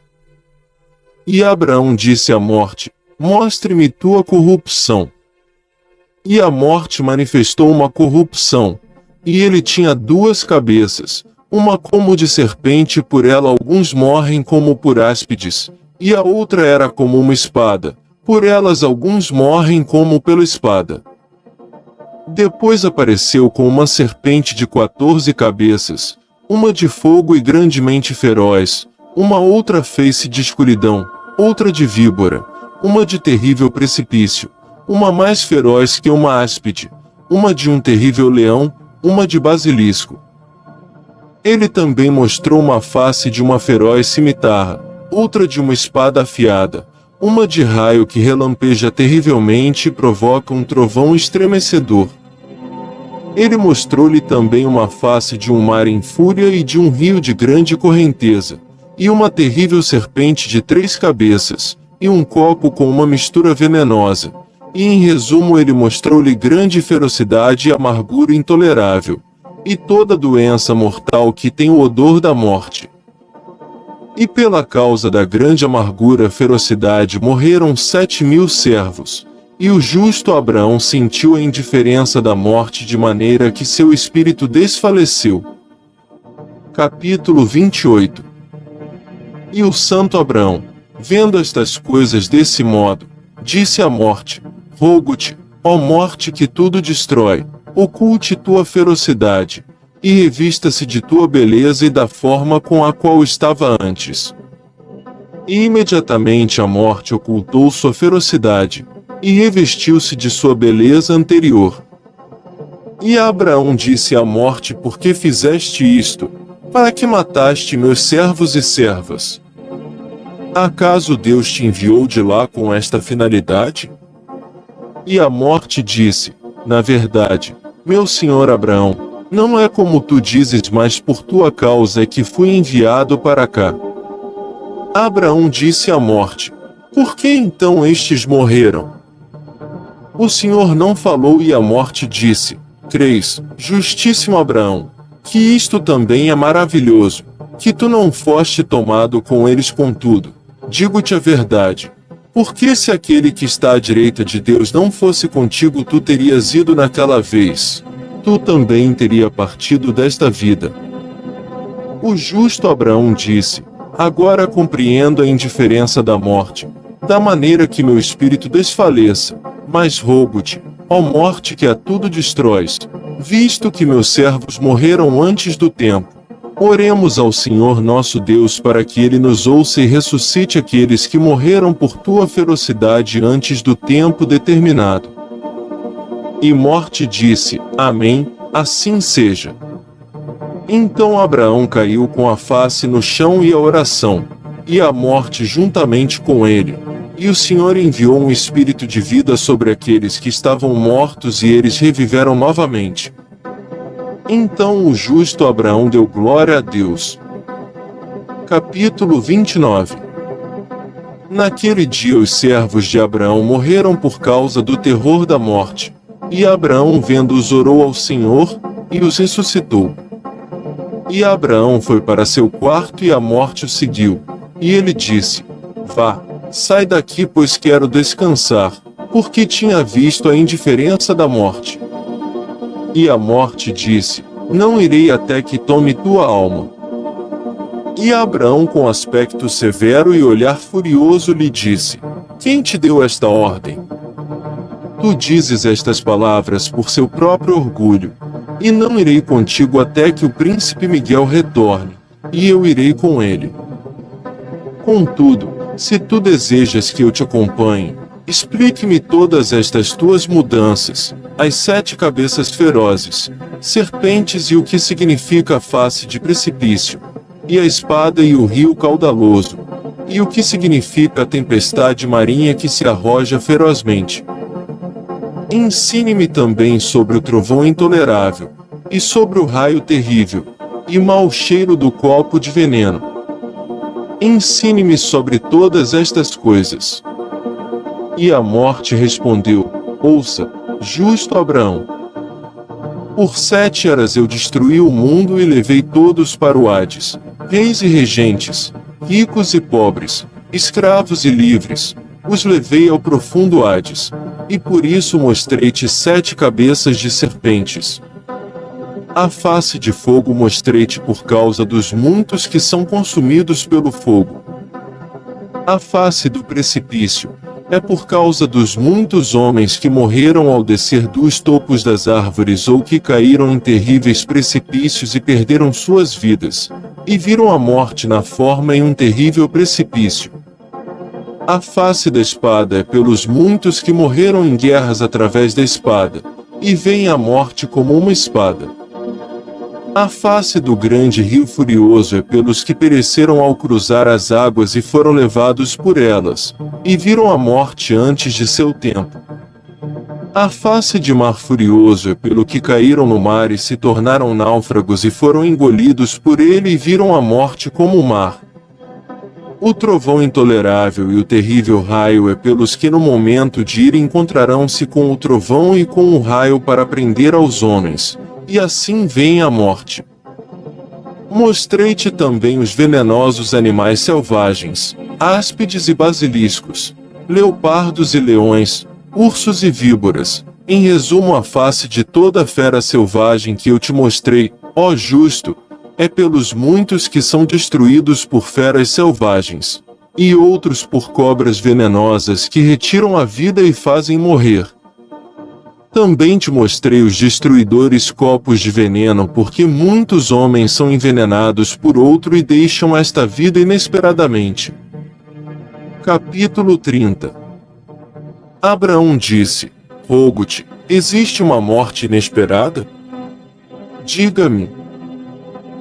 E Abraão disse à morte: Mostre-me tua corrupção. E a morte manifestou uma corrupção, e ele tinha duas cabeças, uma como de serpente e por ela alguns morrem como por áspides, e a outra era como uma espada, por elas alguns morrem como pela espada. Depois apareceu com uma serpente de 14 cabeças, uma de fogo e grandemente feroz, uma outra face de escuridão, outra de víbora, uma de terrível precipício, uma mais feroz que uma áspide, uma de um terrível leão, uma de basilisco. Ele também mostrou uma face de uma feroz cimitarra, outra de uma espada afiada, uma de raio que relampeja terrivelmente e provoca um trovão estremecedor. Ele mostrou-lhe também uma face de um mar em fúria e de um rio de grande correnteza, e uma terrível serpente de 3 cabeças, e um copo com uma mistura venenosa, e em resumo ele mostrou-lhe grande ferocidade e amargura intolerável, e toda doença mortal que tem o odor da morte. E pela causa da grande amargura e ferocidade morreram 7.000 servos, e o justo Abraão sentiu a indiferença da morte de maneira que seu espírito desfaleceu. Capítulo 28. E o santo Abraão, vendo estas coisas desse modo, disse à morte: Rogo-te, ó morte que tudo destrói, oculte tua ferocidade, e revista-se de tua beleza e da forma com a qual estava antes. E imediatamente a morte ocultou sua ferocidade, e revestiu-se de sua beleza anterior. E Abraão disse à morte: Por que fizeste isto? Para que mataste meus servos e servas? Acaso Deus te enviou de lá com esta finalidade? E a morte disse: na verdade, meu senhor Abraão, não é como tu dizes, mas por tua causa é que fui enviado para cá. Abraão disse à morte: por que então estes morreram? O Senhor não falou e a morte disse: crês, justíssimo Abraão, que isto também é maravilhoso, que tu não foste tomado com eles. Contudo, digo-te a verdade, porque se aquele que está à direita de Deus não fosse contigo, tu terias ido naquela vez, tu também teria partido desta vida. O justo Abraão disse: agora compreendo a indiferença da morte, da maneira que meu espírito desfaleça, mas rogo-te, ó morte, que a tudo destróis, visto que meus servos morreram antes do tempo. Oremos ao Senhor nosso Deus para que Ele nos ouça e ressuscite aqueles que morreram por tua ferocidade antes do tempo determinado. E morte disse: amém, assim seja. Então Abraão caiu com a face no chão e a oração, e a morte juntamente com ele. E o Senhor enviou um espírito de vida sobre aqueles que estavam mortos e eles reviveram novamente. Então o justo Abraão deu glória a Deus. Capítulo 29. Naquele dia os servos de Abraão morreram por causa do terror da morte. E Abraão, vendo-os, orou ao Senhor, e os ressuscitou. E Abraão foi para seu quarto e a morte o seguiu. E ele disse: vá, sai daqui, pois quero descansar, porque tinha visto a indiferença da morte. E a morte disse: não irei até que tome tua alma. E Abraão, com aspecto severo e olhar furioso, lhe disse: quem te deu esta ordem? Tu dizes estas palavras por seu próprio orgulho. E não irei contigo até que o príncipe Miguel retorne, e eu irei com ele. Contudo, se tu desejas que eu te acompanhe, explique-me todas estas tuas mudanças, as 7 cabeças ferozes, serpentes e o que significa a face de precipício, e a espada e o rio caudaloso, e o que significa a tempestade marinha que se arroja ferozmente. Ensine-me também sobre o trovão intolerável, e sobre o raio terrível, e mau cheiro do copo de veneno. Ensine-me sobre todas estas coisas. E a morte respondeu: ouça, justo Abraão. Por 7 horas eu destruí o mundo e levei todos para o Hades, reis e regentes, ricos e pobres, escravos e livres, os levei ao profundo Hades, e por isso mostrei-te 7 cabeças de serpentes. A face de fogo mostrei-te por causa dos muitos que são consumidos pelo fogo. A face do precipício é por causa dos muitos homens que morreram ao descer dos topos das árvores ou que caíram em terríveis precipícios e perderam suas vidas, e viram a morte na forma em um terrível precipício. A face da espada é pelos muitos que morreram em guerras através da espada, e veem a morte como uma espada. A face do grande rio furioso é pelos que pereceram ao cruzar as águas e foram levados por elas, e viram a morte antes de seu tempo. A face de mar furioso é pelo que caíram no mar e se tornaram náufragos e foram engolidos por ele e viram a morte como o mar. O trovão intolerável e o terrível raio é pelos que no momento de ir encontrarão-se com o trovão e com o raio para prender aos homens, e assim vem a morte. Mostrei-te também os venenosos animais selvagens, áspides e basiliscos, leopardos e leões, ursos e víboras, em resumo a face de toda a fera selvagem que eu te mostrei, ó justo, é pelos muitos que são destruídos por feras selvagens, e outros por cobras venenosas que retiram a vida e fazem morrer. Também te mostrei os destruidores copos de veneno, porque muitos homens são envenenados por outro e deixam esta vida inesperadamente. Capítulo 30. Abraão disse: rogo-te, existe uma morte inesperada? Diga-me.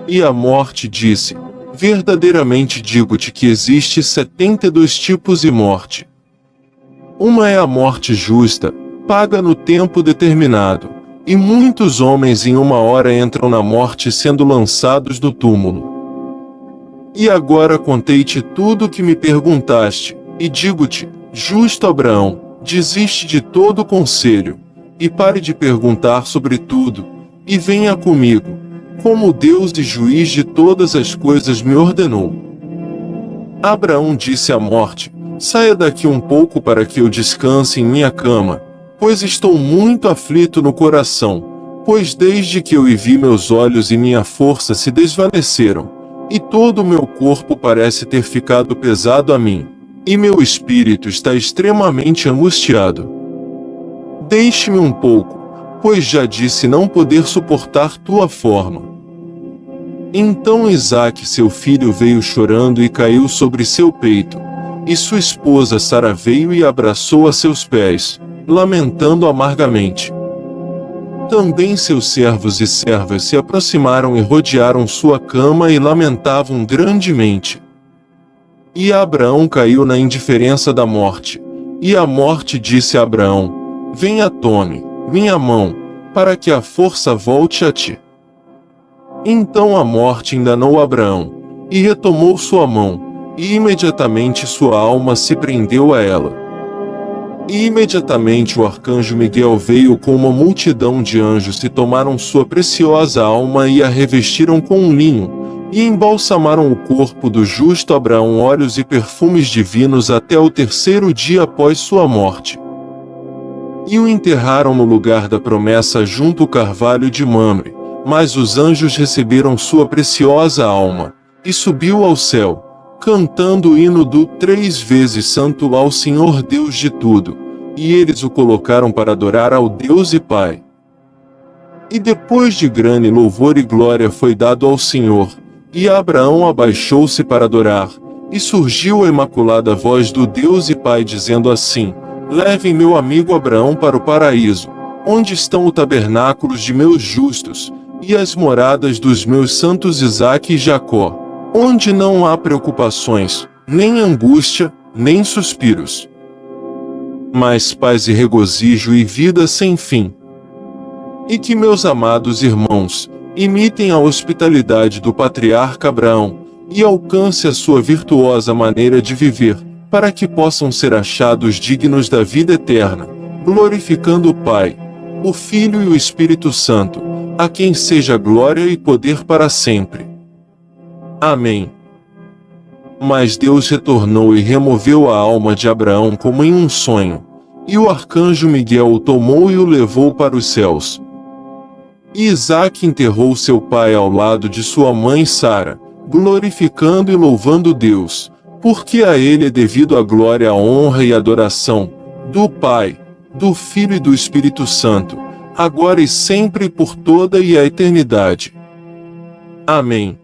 E a morte disse: verdadeiramente digo-te que existe 72 tipos de morte. Uma é a morte justa, paga no tempo determinado, e muitos homens em 1 hora entram na morte sendo lançados no túmulo. E agora contei-te tudo o que me perguntaste, e digo-te, justo Abraão, desiste de todo o conselho, e pare de perguntar sobre tudo, e venha comigo, como Deus e juiz de todas as coisas me ordenou. Abraão disse à morte, saia daqui um pouco para que eu descanse em minha cama, pois estou muito aflito no coração, pois desde que eu o vi meus olhos e minha força se desvaneceram, e todo o meu corpo parece ter ficado pesado a mim, e meu espírito está extremamente angustiado. Deixe-me um pouco, pois já disse não poder suportar tua forma. Então Isaque seu filho veio chorando e caiu sobre seu peito, e sua esposa Sara veio e abraçou a seus pés, lamentando amargamente. Também seus servos e servas se aproximaram e rodearam sua cama e lamentavam grandemente. E Abraão caiu na indiferença da morte, e a morte disse a Abraão, venha, tome minha mão, para que a força volte a ti. Então a morte enganou Abraão, e retomou sua mão, e imediatamente sua alma se prendeu a ela. E imediatamente o arcanjo Miguel veio com uma multidão de anjos e tomaram sua preciosa alma e a revestiram com um linho, e embalsamaram o corpo do justo Abraão óleos e perfumes divinos até o 3º dia após sua morte. E o enterraram no lugar da promessa junto ao carvalho de Mamre, mas os anjos receberam sua preciosa alma, e subiu ao céu, cantando o hino do 3 vezes Santo ao Senhor Deus de tudo, e eles o colocaram para adorar ao Deus e Pai. E depois de grande louvor e glória foi dado ao Senhor, e Abraão abaixou-se para adorar, e surgiu a imaculada voz do Deus e Pai dizendo assim, levem meu amigo Abraão para o paraíso, onde estão os tabernáculos de meus justos, e as moradas dos meus santos Isaque e Jacó, onde não há preocupações, nem angústia, nem suspiros, mas paz e regozijo e vida sem fim. E que meus amados irmãos, imitem a hospitalidade do patriarca Abraão, e alcance a sua virtuosa maneira de viver, para que possam ser achados dignos da vida eterna, glorificando o Pai, o Filho e o Espírito Santo, a quem seja glória e poder para sempre. Amém. Mas Deus retornou e removeu a alma de Abraão como em um sonho, e o arcanjo Miguel o tomou e o levou para os céus. E Isaque enterrou seu pai ao lado de sua mãe Sara, glorificando e louvando Deus, porque a ele é devido a glória, a honra e a adoração, do Pai, do Filho e do Espírito Santo, agora e sempre e por toda e a eternidade. Amém.